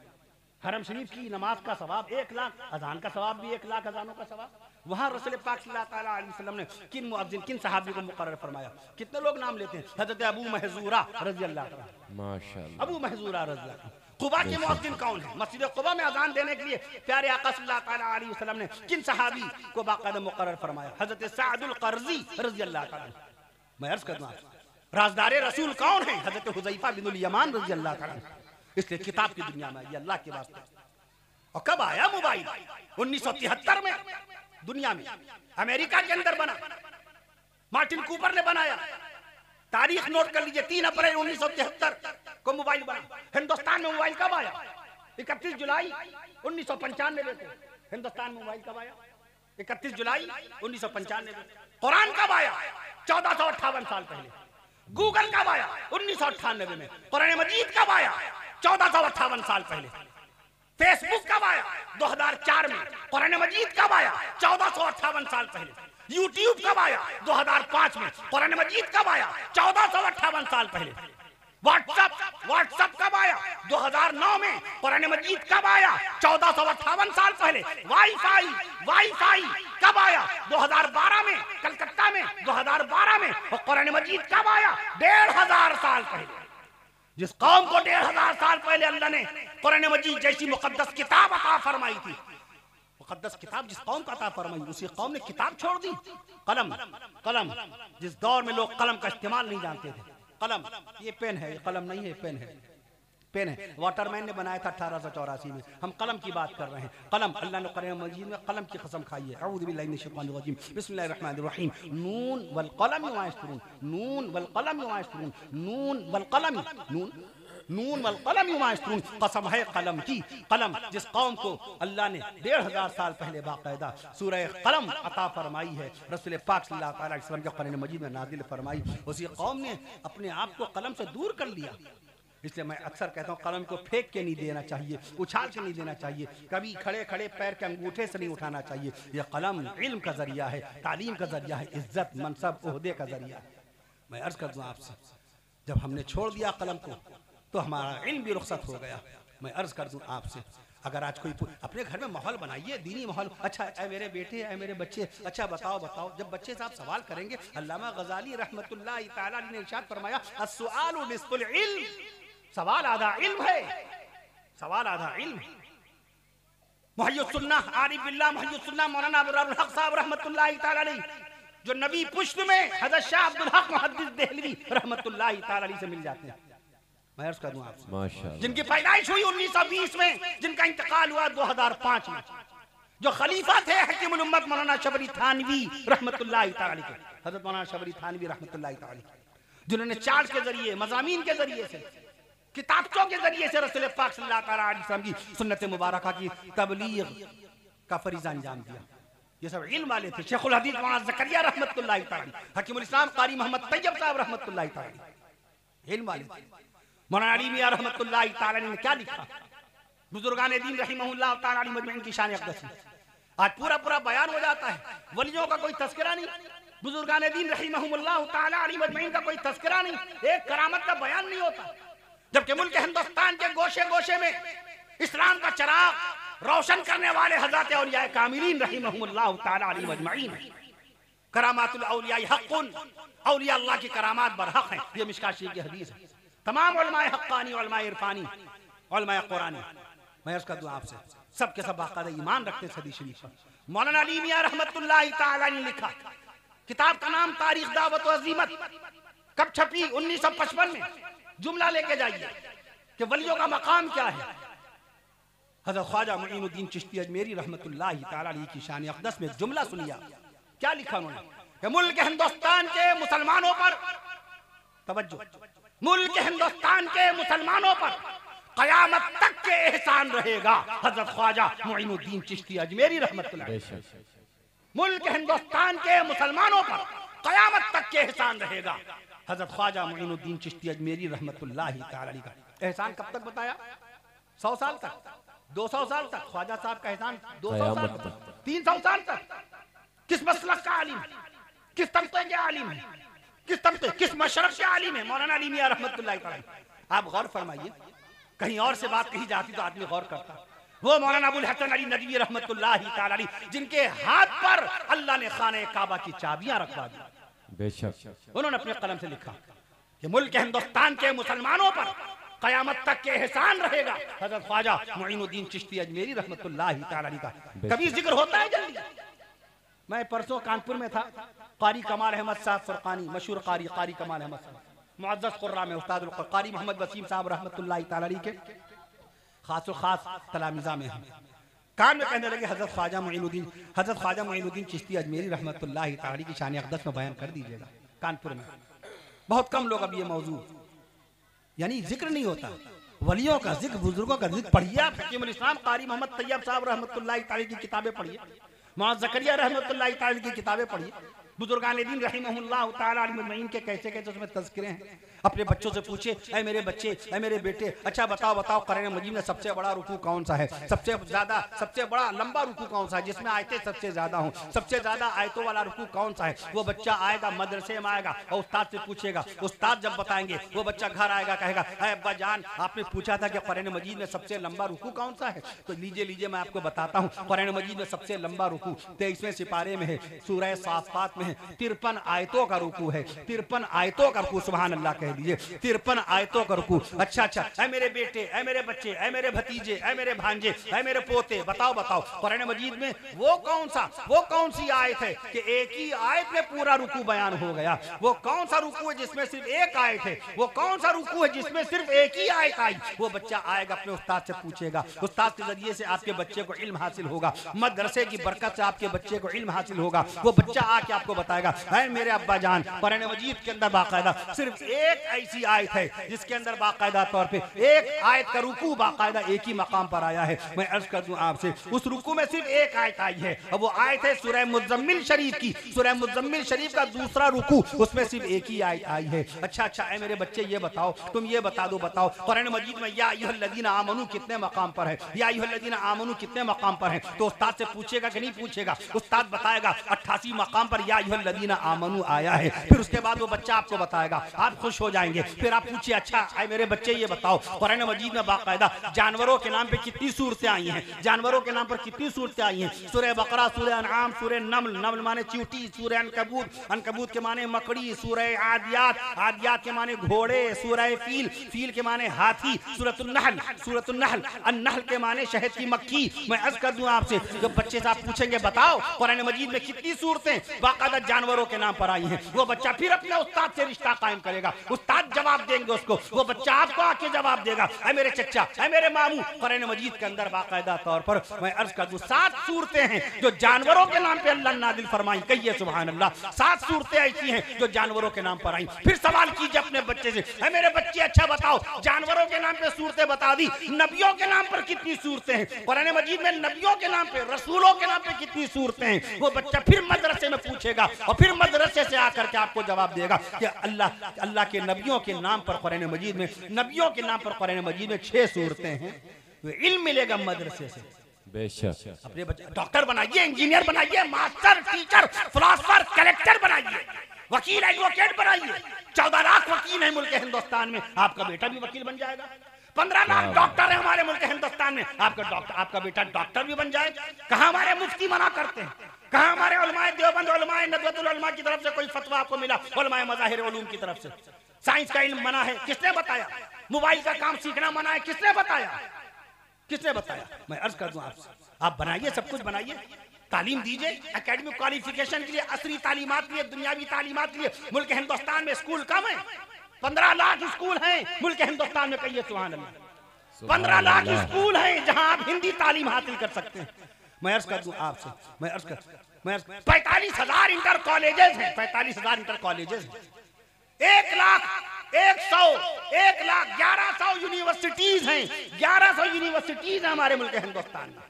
हरम शरीफ की नमाज का सवाब 1 लाख, अजान का सवाब भी 1 लाख, अजानों का सवाब। वहाँ रसूल पाक सल्लल्लाहु ताला अलैहि वसल्लम ने किन मुअज्जिन, किन सहाबी को मुकर्रर फरमाया? कितने लोग नाम लेते हैं? हज़रत अबू महज़ूरा रज़ियल्लाहु ताला, माशाअल्लाह, अबू महज़ूरा रज़ियल्लाहु ताला। कुबा के मुअज्जिन कौन है? मस्जिद कुबा में अजान देने के लिए प्यारे आका सल्लल्लाहु ताला अलैहि वसल्लम ने किन सहाबी को बाकायदा मुकर्रर फरमाया? हज़रत सअदुल क़र्ज़ी रज़ियल्लाहु ताला। मैं अर्ज़ करता हूँ, राज़दार रसूल कौन है? हज़रत हुज़ैफ़ा बिनुल यमान रज़ियल्लाहु ताला। इसलिए किताब की दुनिया में ये अल्लाह के वास्ते। और कब आया मोबाइल? 1973 में दुनिया में अमेरिका के अंदर बना, मार्टिन कूपर ने बनाया। तारीख नोट कर लीजिए, 3 अप्रैल 1973 को मोबाइल बना। हिंदुस्तान में मोबाइल कब आया? 31 जुलाई 1995 में हिंदुस्तान में मोबाइल कब आया? 31 जुलाई 1995 में। कुरान कब आया? 1458 साल पहले। गूगल कब आया? 1998 में। कुरान मजीद कब आया? 1458 साल पहले। फेसबुक कब आया? 2004 में। कुरान मजीद कब आया? 1458 साल पहले। यूट्यूब कब आया? 2005 में। कुरान मजीद कब आया? 1458 साल पहले। व्हाट्सएप कब आया? 2009 में। कुरान मजीद कब आया? 1458 साल पहले। वाईफाई कब आया? 2012 में कलकत्ता में, 2012 में। और कुरान मजीद कब आया? 1500 साल पहले। जिस कौम को 1500 साल पहले अल्लाह ने कुरान मजीद जैसी मुकद्दस किताब अता फरमाई थी, मुकद्दस किताब जिस कौम को अता फरमाई, उसी कौम ने किताब छोड़ दी। कलम जिस दौर में लोग कलम का इस्तेमाल नहीं जानते थे। कलम, ये पेन है, ये कलम नहीं है, पेन है। वाटरमैन ने बनाया था 1884 में। हम कलम की बात कर रहे हैं। कलम, अल्लाह ने कुरान मजीद में कलम की कसम खाई है। अऊज़ु बिल्लाहि मिनश शैतानिर रजीम, बिस्मिल्लाहिर रहमानिर रहीम। नून वल कलम वमा यस्तरून, नून वल कलम वमा यस्तरून, नून वल कलम, नून वल कलम वमा यस्तरून। कसम है कलम की। कलम जिस कौम को अल्लाह ने 1500 साल पहले बाकायदा सूरह कलम अता फरमाई है, रसूल पाक सल्लल्लाहु अलैहि वसल्लम के कुरान मजीद में नाज़िल फरमाई, उसी कौम ने अपने आप को कलम से दूर कर लिया। इसलिए मैं अक्सर कहता हूँ कलम को फेंक के नहीं देना चाहिए, उछाल के नहीं देना चाहिए, कभी खड़े खड़े पैर के अंगूठे से नहीं उठाना चाहिए। यह कलम इल्म का जरिया है, तालीम का जरिया है, इज्जत मनसब ओहदे का जरिया है। मैं अर्ज कर दूँ आपसे, जब हमने छोड़ दिया कलम को तो हमारा इल्म भी रुखसत हो गया। मैं अर्ज कर दूँ आपसे, अगर आज कोई अपने घर में माहौल बनाइए, दीनी माहौल। अच्छा ऐ मेरे बेटे, ऐ मेरे बच्चे, अच्छा बताओ। जब बच्चे साहब सवाल करेंगे, अल्लामा गजाली रहमतुल्लाहि तआला ने इरशाद फरमाया, अस्सुआलु निस्फुल इल्म, सवाल आधा इल्म है, सवाल आधा इल्म है। मुहय्यिस सुन्नह आरिफ बिल्लाह मुहय्यिस सुन्नह मौलाना अबरारुल हक साहब रहमतुल्लाहि तआला अलैह, जो नबी पुश्त में हज़रत शाह अब्दुल हक मुहद्दिस देहलवी रहमतुल्लाहि तआला अलैह से मिल जाते हैं। मैं अर्ज कर दूं आपसे, माशाअल्लाह, जिनकी पैदाइश हुई 1920 में, जिनका इंतकाल हुआ 2005 में, जो खलीफा थे हकीमुल उम्मत मौलाना शबरी थानवी रहमतुल्लाहि तआला अलैह, हज़रत मौलाना शबरी थानवी रहमतुल्लाहि तआला अलैह, जिन्होंने चार्ट के जरिए, मज़ामीन के जरिए से किताबों के जरिए से रसूल पाक सल्लल्लाहु अलैहि वसल्लम की सुन्नत मुबारका की तबलीग का फरीज़ा अंजाम दिया। ये सब इल्म वाले थे। शेखुल हदीस मौलाना ज़करिया रहमतुल्लाहि तआला, हकीमुल इस्लाम कारी मोहम्मद तैयब साहब रहमतुल्लाहि तआला, इल्म वाले थे। मौलाना अली मियां रहमतुल्लाहि तआला ने क्या लिखा, बुजुर्गान दीन रहिमहुल्लाह तआला अलैहि मजमईन की शान अक़दस में आज पूरा पूरा बयान हो जाता है। वलियों का कोई तस्करा नहीं, बुजुर्गान दीन रहिमहुल्लाह तआला अलैहि मजमईन का कोई तस्करा नहीं, एक करामत का बयान नहीं होता। जबकि मुल्क हिंदुस्तान के गोशे गोशे में इस्लाम का चिराग रोशन करने वाले हज़रत औलिया कामिलीन रहिमहुमुल्लाह तआला अलैहि मजमईन, करामातुल औलिया हक़्क़ुन, औलिया अल्लाह की करामात बरहक हैं। ये मिशकात शरीफ की हदीस है। तमाम उलमाए हक़्क़ानी, उलमाए इरफानी, उलमाए कुरानी, मैं अर्ज़ कर दूं आपसे, सब के सब बाकायदा ईमान रखते हैं हदीस शरीफ पर। मौलाना अली मियां रहमतुल्लाहि तआला ने लिखा, किताब का नाम तारीख दावत व अज़ीमत, कब छपी? 1955 में। जुमला लेके जाइए कि वलियों का मकाम क्या है। हज़रत ख्वाजा मुईनुद्दीन चिश्ती अजमेरी रहमतुल्लाहि तआला अलैहि की शान अक़दस में जुमला सुनिए, क्या लिखा उन्होंने कि मुल्क हिंदुस्तान के मुसलमानों पर, तवज्जो, मुल्क हिंदुस्तान के मुसलमानों पर क़यामत तक के एहसान रहेगा। हज़रत ख्वाजा मुईनुद्दीन चिश्ती अजमेरी रहमतुल्लाहि, मुल्क हिंदुस्तान के मुसलमानों पर क़यामत तक के एहसान रहेगा। हज़रत ख्वाजा मुईनुद्दीन चिश्ती अजमेरी रहमतुल्लाहि तआला अलैहि का एहसान कब तक बताया? 100 साल तक, 200 साल तक। ख्वाजा साहब का एहसान 200 साल तक, 300 साल तक। किस मसलक का आलिम, किस तबके के आलिम है, किस तबके, किस मशरब के आलिम है? मौलाना अली मियां रहमतुल्लाहि तआला। आप गौर फरमाइए, कहीं और से बात कही जाती तो आदमी गौर करता। वो मौलाना अबुल हसन अली नदवी रहमतुल्लाहि तआला अलैहि, जिनके हाथ पर अल्लाह ने खाने काबा की चाबियां रखवा दी, बेशक उन्होंने अपने कलम से लिखा कि मुल्क हिंदुस्तान के मुसलमानों पर क़यामत तक के एहसान रहेगा। हज़रत ख्वाजा मुईनुद्दीन चिश्ती अजमेरी रहमतुल्लाहि तआला अलैहि का कभी जिक्र होता है जल्दी? मैं परसों कानपुर में था, कारी कमाल अहमद साहब फरकानी, मशहूर कारी कमाल अहमद साहब, मुअज़्ज़ज़ क़ुर्रा में उस्ताद कारी मोहम्मद वसीम साहब रहमतुल्लाहि तआला अलैहि के खास तलामिज़ा में हैं। कान में कहने लगे हज़रत ख्वाजा मुईनुद्दीन चिश्ती अजमेरी रहमतुल्लाहि तआला अलैहि की शान अक़दस में बयान कर दीजिएगा। कानपुर में बहुत कम लोग अब ये मौजू, यानी जिक्र नहीं होता वलियों का, जिक्र बुजुर्गों का जिक्र। पढ़िए आप हकीमुल इस्लाम कारी मोहम्मद तैयब साहब रहमतुल्लाहि तआला की किताबें पढ़िए, मौलाना ज़करिया रहमतुल्लाहि तआला की किताबें पढ़िए, बुजुर्गान दीन रहिमहुल्लाह तआला अलैहि मजमईन के कैसे कैसे उसमें तज़किरे हैं। अपने बच्चों से पूछे, ऐ मेरे बच्चे, ऐ मेरे बेटे, अच्छा बताओ कुरान मजीद में सबसे बड़ा रुकू कौन सा है, सबसे बड़ा लंबा रुकू कौन सा है, जिसमें आयतें सबसे ज्यादा हों, सबसे ज्यादा आयतों वाला रुकू कौन सा है? वो बच्चा आएगा, मदरसे में आएगा और उस्ताद से पूछेगा, उस्ताद जब बताएंगे वो बच्चा घर आएगा, कहेगा ऐ अब्बा जान आपने पूछा था कि कुरान मजीद में सबसे लंबा रुकू कौन सा है? तो लीजिए मैं आपको बताता हूँ, कुरान मजीद में सबसे लंबा रुकू 23वें सिपारे में है, सूरह साफ़ात में है, 53 आयतों का रुकू है, 53 आयतों का रुकू, सुभान अल्लाह कह दीजिए, 53 आयतों का रुकू। अच्छा, ऐ मेरे बेटे, ऐ मेरे बच्चे, ऐ मेरे भतीजे, ऐ मेरे भांजे, ऐ मेरे पोते, बताओ कुरान मजीद में वो कौन सी आयत है कि एक ही आयत में पूरा रुकू बयान हो गया? वो कौन सा रुकू है जिसमें सिर्फ एक आयत है? वो कौन सा रुकू है जिसमें सिर्फ एक ही आयत आई? वो बच्चा आएगा, अपने उस्ताद से पूछेगा, उस्ताद के जरिए से आपके बच्चे को इल्म हासिल होगा, मदरसे की बरकत से आपके बच्चे को इल्म हासिल होगा। वो बच्चा आके आपको बताएगा, है मेरे अब्बा जान कुरान मजीद के अंदर बाकायदा सिर्फ एक ऐसी आयत है जिसके अंदर बाकायदा तौर पे एक आयत का रुकू बाकायदा एक ही मकाम पर आया है। मैं अर्ज कर दूं आपसे, उस रुकू में सिर्फ एक आयत आई है, अब वो आयत है सूरह मुज़म्मिल शरीफ की, सूरह मुज़म्मिल शरीफ का दूसरा रुकू, उसमें सिर्फ एक ही आयत आई है। अच्छा ऐ मेरे बच्चे ये बताओ, तुम ये बताओ कुरान मजीद में या अय्युहल्लज़ीना आमनू कितने मकाम पर है? या अय्युहल्लज़ीना आमनू कितने मकाम पर है? तो उस्ताद से पूछेगा कि नहीं पूछेगा? उस्ताद बताएगा 88 मकाम पर या अय्युहल्लज़ीना आमनू आया है। फिर उसके बाद वो बच्चा आपको बताएगा, आप खुश हो जाएंगे। फिर आप पूछिए, अच्छा ऐ मेरे बच्चे ये बताओ कुरान मजीद में बाकायदा जानवरों के नाम पे कितनी सूरतें आई हैं? जानवरों के नाम पर कितनी सूरतें आई हैं? सूरह बकरा, सूरह अनआम, सूरह नमल माने चींटी, सूरह अनकबूत के माने मकड़ी, सूरह आदियात के माने घोड़े, सूरह फील के माने हाथी, सूरतुन नहल अन्नहल के माने शहद की मक्खी। मैं अर्ज कर दूं आपसे, जब बच्चे से आप पूछेंगे बताओ कुरान मजीद में कितनी सूरतें बाकायदा जानवरों के नाम पर आई हैं, वो बच्चा फिर अपने उस्ताद से रिश्ता कायम करेगा, उस्ताद जवाब देंगे उसको, वो बच्चा आपको आके जवाब देगा, ऐ मेरे चचा, ऐ मेरे मामू। कुरान मजीद के अंदर बाकायदा तौर पर मैं अर्ज कर दूं 7 सूरतें हैं जो जानवरों के नाम पे अल्लाह नादिल फरमाई। कहिए सुभान अल्लाह। 7 सूरतें ऐसी हैं जो जानवरों के नाम पर आई। फिर सवाल कीजिए अपने बच्चे से, ऐ मेरे बच्चे अच्छा बताओ, जानवरों के नाम पे सूरतें बता दी, नबियों के नाम पर कितनी सूरतें हैं? कुरान मजीद में नबियों के नाम पे, रसूलों के नाम पे कितनी सूरतें हैं? वो बच्चा फिर मदरसे में पूछेगा और फिर मदरसे से आकर के आपको जवाब देगा कि अल्लाह के नबियों के नाम पर कुरान मजीद में, नबियों के नाम पर कुरान मजीद में 6 सूरतें हैं। इल्म मिलेगा मदरसे से। बेशक। अपने बच्चे डॉक्टर बनाइए, इंजीनियर बनाइए, मास्टर, टीचर, फिलोसोफर, कलेक्टर बनाइए, वकील, एडवोकेट बनाइए। 14 लाख वकील है मुल्क हिंदुस्तान में, आपका बेटा भी वकील बन जाएगा। 15 लाख डॉक्टर है हमारे मुल्क हिंदुस्तान में, आपका बेटा डॉक्टर भी बन जाए। कहाँ हमारे मुफ्ती मना करते हैं? कहाँ हमारे उलमाए देवबंद, उलमाए नदवतुल उलमा की तरफ से कोई फतवा आपको मिला? उलमाए मज़ाहिर उलूम की तरफ से। साइंस का इल्म मना है, किसने बताया? मोबाइल का काम सीखना मना है, किसने बताया? किसने बताया? मैं अर्ज कर दूं आपसे, आप बनाइए, सब कुछ बनाइए, तालीम दीजिए, एकेडमिक क्वालिफिकेशन के लिए, असरी तालीमात के लिए, दुनियावी तालीमात के लिए। मुल्क हिंदुस्तान में स्कूल कम है, 15 लाख स्कूल हैं मुल्क हिंदुस्तान में। कहिए सुभान अल्लाह। 15 लाख स्कूल हैं जहां आप हिंदी तालीम हासिल कर सकते हैं। मैं अर्ज कर दूं आपसे, 45,000 इंटर कॉलेजेस हैं, 45,000 इंटर कॉलेजेस हैं। 1,11,000 यूनिवर्सिटीज हैं, 1100 यूनिवर्सिटीज हैं हमारे मुल्क हिंदुस्तान में।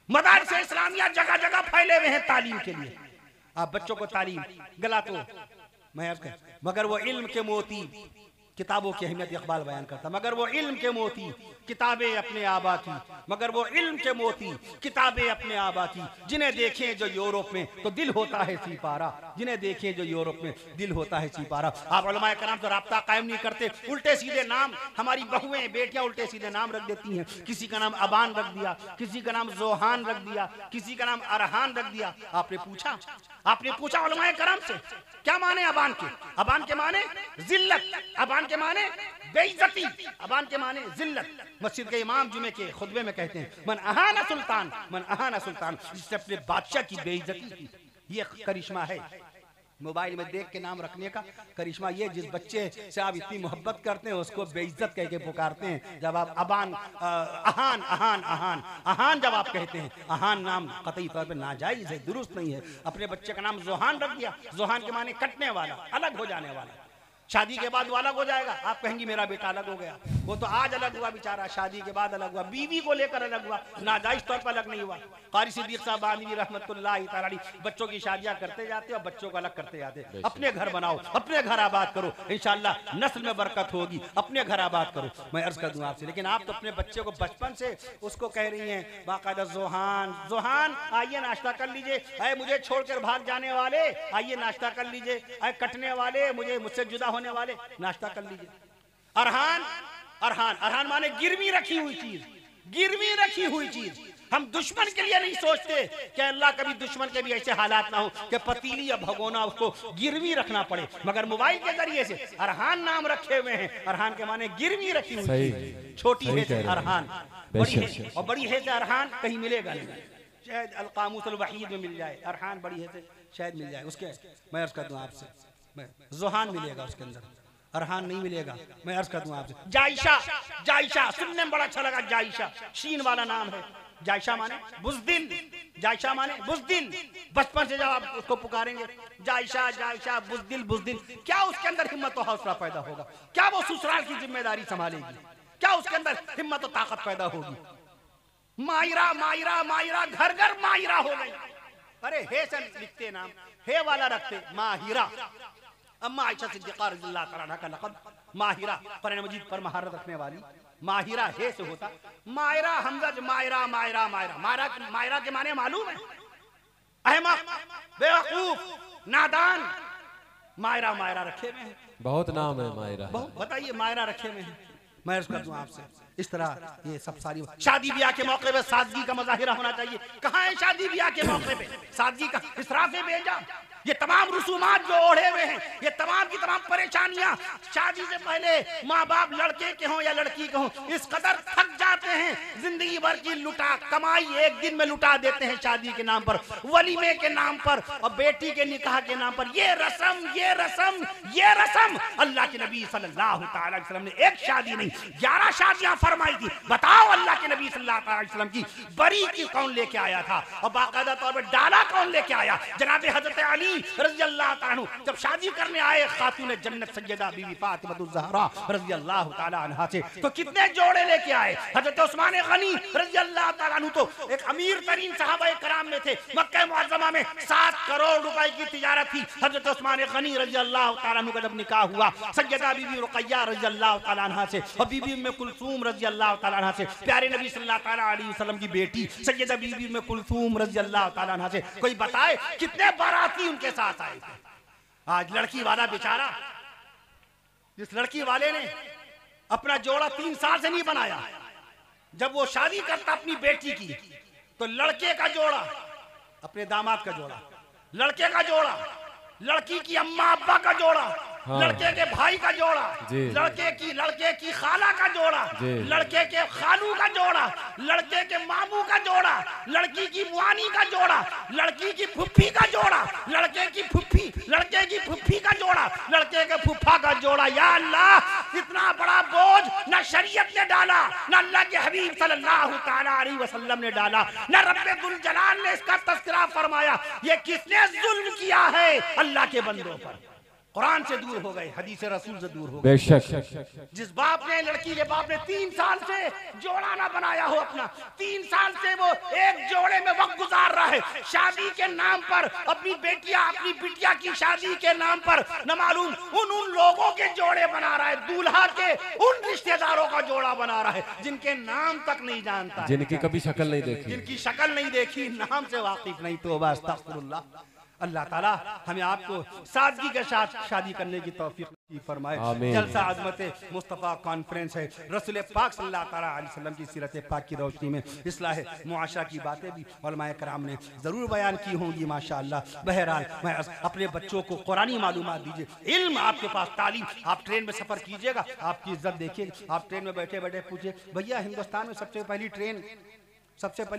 मदारिस इस्लामिया जगह जगह फैले हुए हैं तालीम के लिए। आप बच्चों को तालीम गला तो मैं मगर वो इल्म के मोती किताबों की अहमियत इकबाल बयान करता, मगर वो इल्म के मोती किताबें अपने आबा की, मगर वो इल्म के मोती किताबें अपने आबा की, जिन्हें देखें जो यूरोप में तो दिल होता है सिपारा, जिन्हें देखें जो यूरोप में दिल होता है सिपारा। आप उलमाए कराम से राब्ता कायम नहीं करते, उल्टे सीधे नाम, हमारी बहुएं बेटियां उल्टे सीधे नाम रख देती हैं। किसी का नाम अबान रख दिया, किसी का नाम जोहान रख दिया, किसी का नाम अरहान रख दिया। आपने पूछा उलमाए कराम से क्या माने अबान के? अबान के माने जिल्लत, अबान के माने बेइज्जती, अबान के माने जिल्लत। मस्जिद के इमाम जुमे के खुतबे में कहते हैं मन अहाना सुल्तान, मन अहाना सुल्तान, जिसने अपने बादशाह की बेइज्जती की। ये करिश्मा है मोबाइल में देख के नाम रखने का। करिश्मा ये जिस बच्चे से आप इतनी मोहब्बत करते हैं उसको बेइज्जत कह के पुकारते हैं। जब आप अबान अहान अहान अहान अहान जब आप कहते हैं, अहान नाम कतई तौर पे नाजायज है, दुरुस्त नहीं है। अपने बच्चे का नाम जोहान रख दिया, जोहान के माने कटने वाला, अलग हो जाने वाला। शादी के बाद वो अलग हो जाएगा, आप कहेंगी मेरा बेटा अलग हो गया। वो तो आज अलग हुआ बेचारा, शादी के बाद अलग हुआ, बीवी को लेकर अलग हुआ, नाजायज तौर पर अलग नहीं हुआ। कारी सिद्दीक साहब आदमी रहमतुल्लाह तआला अलैह बच्चों की शादियां करते जाते और बच्चों को अलग करते जाते। अपने घर बनाओ, अपने घर आबाद करो, इंशाअल्लाह नस्ल में बरकत होगी। अपने घर आबाद करो। मैं अर्ज कर दूं आपसे, लेकिन आप तो अपने बच्चे को बचपन से उसको कह रही हैं बाकायदा जोहान, जोहान आइए नाश्ता कर लीजिए, अरे मुझे छोड़कर भाग जाने वाले आइए नाश्ता कर लीजिए, अरे कटने वाले मुझसे जुदा होने वाले नाश्ता कर लीजिए। अरहान, अरहान, अरहान माने गिरवी रखी हुई चीज, गिरवी रखी हुई चीज। हम दुश्मन के लिए नहीं सोचते कि अल्लाह कभी दुश्मन के भी ऐसे हालात ना हो कि पतीली या भगोना उसको गिरवी रखना पड़े, मगर मोबाइल के जरिए से अरहान नाम रखे हुए हैं। अरहान के माने गिरवी रखी हुई चीज, छोटी है से अरहान, बड़ी है और बड़ी है से अरहान कहीं मिलेगा नहीं, शायद अल कामूस अल वहीद में मिल जाए। अरहान बड़ी है से शायद मिल जाए उसके। मैं अर्ज कर दूं आपसे, जोहान मिलेगा उसके अंदर, अरहान नहीं मिलेगा। मैं अर्ज कर दूं आपसे जायशा, जायशा सुनने में बड़ा अच्छा लगा। जायशा शीन वाला नाम है। जायशा माने बुज़दिल, जायशा माने बुज़दिल। बचपन से जब आप उसको पुकारेंगे जायशा जायशा बुज़दिल बुज़दिल, क्या उसके अंदर हिम्मत और हौसला पैदा होगा? क्या वो ससुराल की जिम्मेदारी संभालेगी? क्या उसके अंदर हिम्मत और ताकत पैदा होगी? मायरा मायरा मायरा, घर घर मायरा हो गई। अरे हे से लिखते नाम, हे वाला रखते माहिरा। अम्मा आयशा सिद्दीक़ा रज़ियल्लाहु तआला अन्हा का लक़ब माहिरा, कुरान मजीद पर महारत रखने वाली। माहिरा हे से होता, मायरा हमजा मायरा मायरा मायरा, मायरा मायरा के माने मालूम है? अहमक, बेवकूफ, नादान। मायरा मायरा रखे हुए हैं, बहुत नाम है मायरा, बताइए मायरा रखे हुए हैं। मैं अर्ज कर दूं आपसे, इस तरह ये सब सारी शादी ब्याह के मौके पे सादगी का मुजाहिरा होना चाहिए। कहाँ है शादी ब्याह के मौके पे सादगी का? इसराफ बेजा, ये तमाम रसूमात जो ओढ़े हुए हैं, ये तमाम की तमाम परेशानियां शादी से पहले माँ बाप लड़के के हों या लड़की के हों इस कदर थक जाते हैं, जिंदगी भर की लुटा कमाई एक दिन में लुटा देते हैं शादी के नाम पर, वलीमे के नाम पर और बेटी के निकाह के नाम पर। ये रस्म ये रस्म ये रस्म। अल्लाह के नबी सल्लल्लाहु अलैहि वसल्लम ने एक शादी नहीं 11 शादियां फरमाई थी। बताओ अल्लाह के नबी सल्लल्लाहु अलैहि वसल्लम की बरी की कौन लेके आया था और बाकायदा तौर पर डाला कौन लेके आया? जनाब हजरत अली रज़ी अल्लाह तआला अन्हु जब शादी करने आए खातून जन्नत सैयदा बीबी फातिमा ज़हरा रज़ी अल्लाह तआला अन्हा से, तो कितने जोड़े लेके आए? हजरत उस्मान गनी रज़ी अल्लाह तआला अन्हु तो एक अमीर तरीन सहाबाए कराम में थे। मक्का मुअज़्ज़मा में 7 करोड़ रुपए की तिजारत थी। हजरत उस्मान गनी रज़ी अल्लाह तआला अन्हु का जब निकाह हुआ सैयदा बीबी रुक़ैया रज़ी अल्लाह तआला अन्हा से और बीबी उम्मे कुलसूम रज़ी अल्लाह तआला अन्हा से, प्यारे नबी सल्लल्लाहु अलैहि वसल्लम की बेटी सैयदा बीबी उम्मे कुलसूम रज़ी अल्लाह तआला अन्हा से, कोई बताए कितने बाराती उनके साथ आए थे? आज लड़की वाला बेचारा, जिस लड़की वाले ने अपना जोड़ा 3 साल से नहीं बनाया, जब वो शादी करता अपनी बेटी की तो लड़के का जोड़ा अपने दामाद का जोड़ा, लड़के का जोड़ा लड़की की अम्मा अब्बा का जोड़ा, लड़के के भाई का जोड़ा, लड़के की खाला का जोड़ा, लड़के के खालू का जोड़ा, लड़के के मामू का जोड़ा, लड़की की मुआनी का जोड़ा, लड़की की फुफ्फी का जोड़ा, लड़के की फुफ्फी का जोड़ा, लड़के के फुफ्फा का जोड़ा। या अल्लाह, इतना बड़ा बोझ न शरीयत ने डाला, न अल्लाह के हबीब सल्लल्लाहु तआला अलैहि वसल्लम ने डाला, न रब्बे दुल जलाल ने इसका तज़किरा फरमाया। ये किसने जुल्म किया है अल्लाह के बंदों पर? कुरान से दूर हो गए, हदीस रसूल से दूर हो गए। बेशक जिस बाप ने, लड़की के बाप ने 3 साल से जोड़ा ना बनाया हो अपना, 3 साल से वो एक जोड़े में वक्त गुजार रहा है, शादी के नाम पर अपनी बिटिया की शादी के नाम पर न मालूम उन लोगों के जोड़े बना रहा है, दूल्हा के उन रिश्तेदारों का जोड़ा बना रहा है जिनके नाम तक नहीं जानता, जिनकी कभी शक्ल नहीं देखी, जिनकी शक्ल नहीं देखी, नाम से वाकिफ नहीं। तो अस्तगफिरुल्लाह। अल्लाह ताला हमें आपको सादगी के साथ शादी करने की तौफीक फरमाए। जलसा अज़मत मुस्तफ़ा कॉन्फ्रेंस है, रसूल पाक सल्लल्लाहु अलैहि वसल्लम की सीरत पाक की रोशनी में इस्लाह मुआशरा की बातें भी उलमाए कराम ने ज़रूर बयान की होंगी माशाअल्लाह। बहरहाल मैं अपने बच्चों को कुरानी मालूमात दीजिए, इल्म आपके पास, तालीम। आप ट्रेन में सफ़र कीजिएगा, आपकी इज्जत देखिए। आप ट्रेन में बैठे बैठे पूछे, भैया हिंदुस्तान में सबसे पहली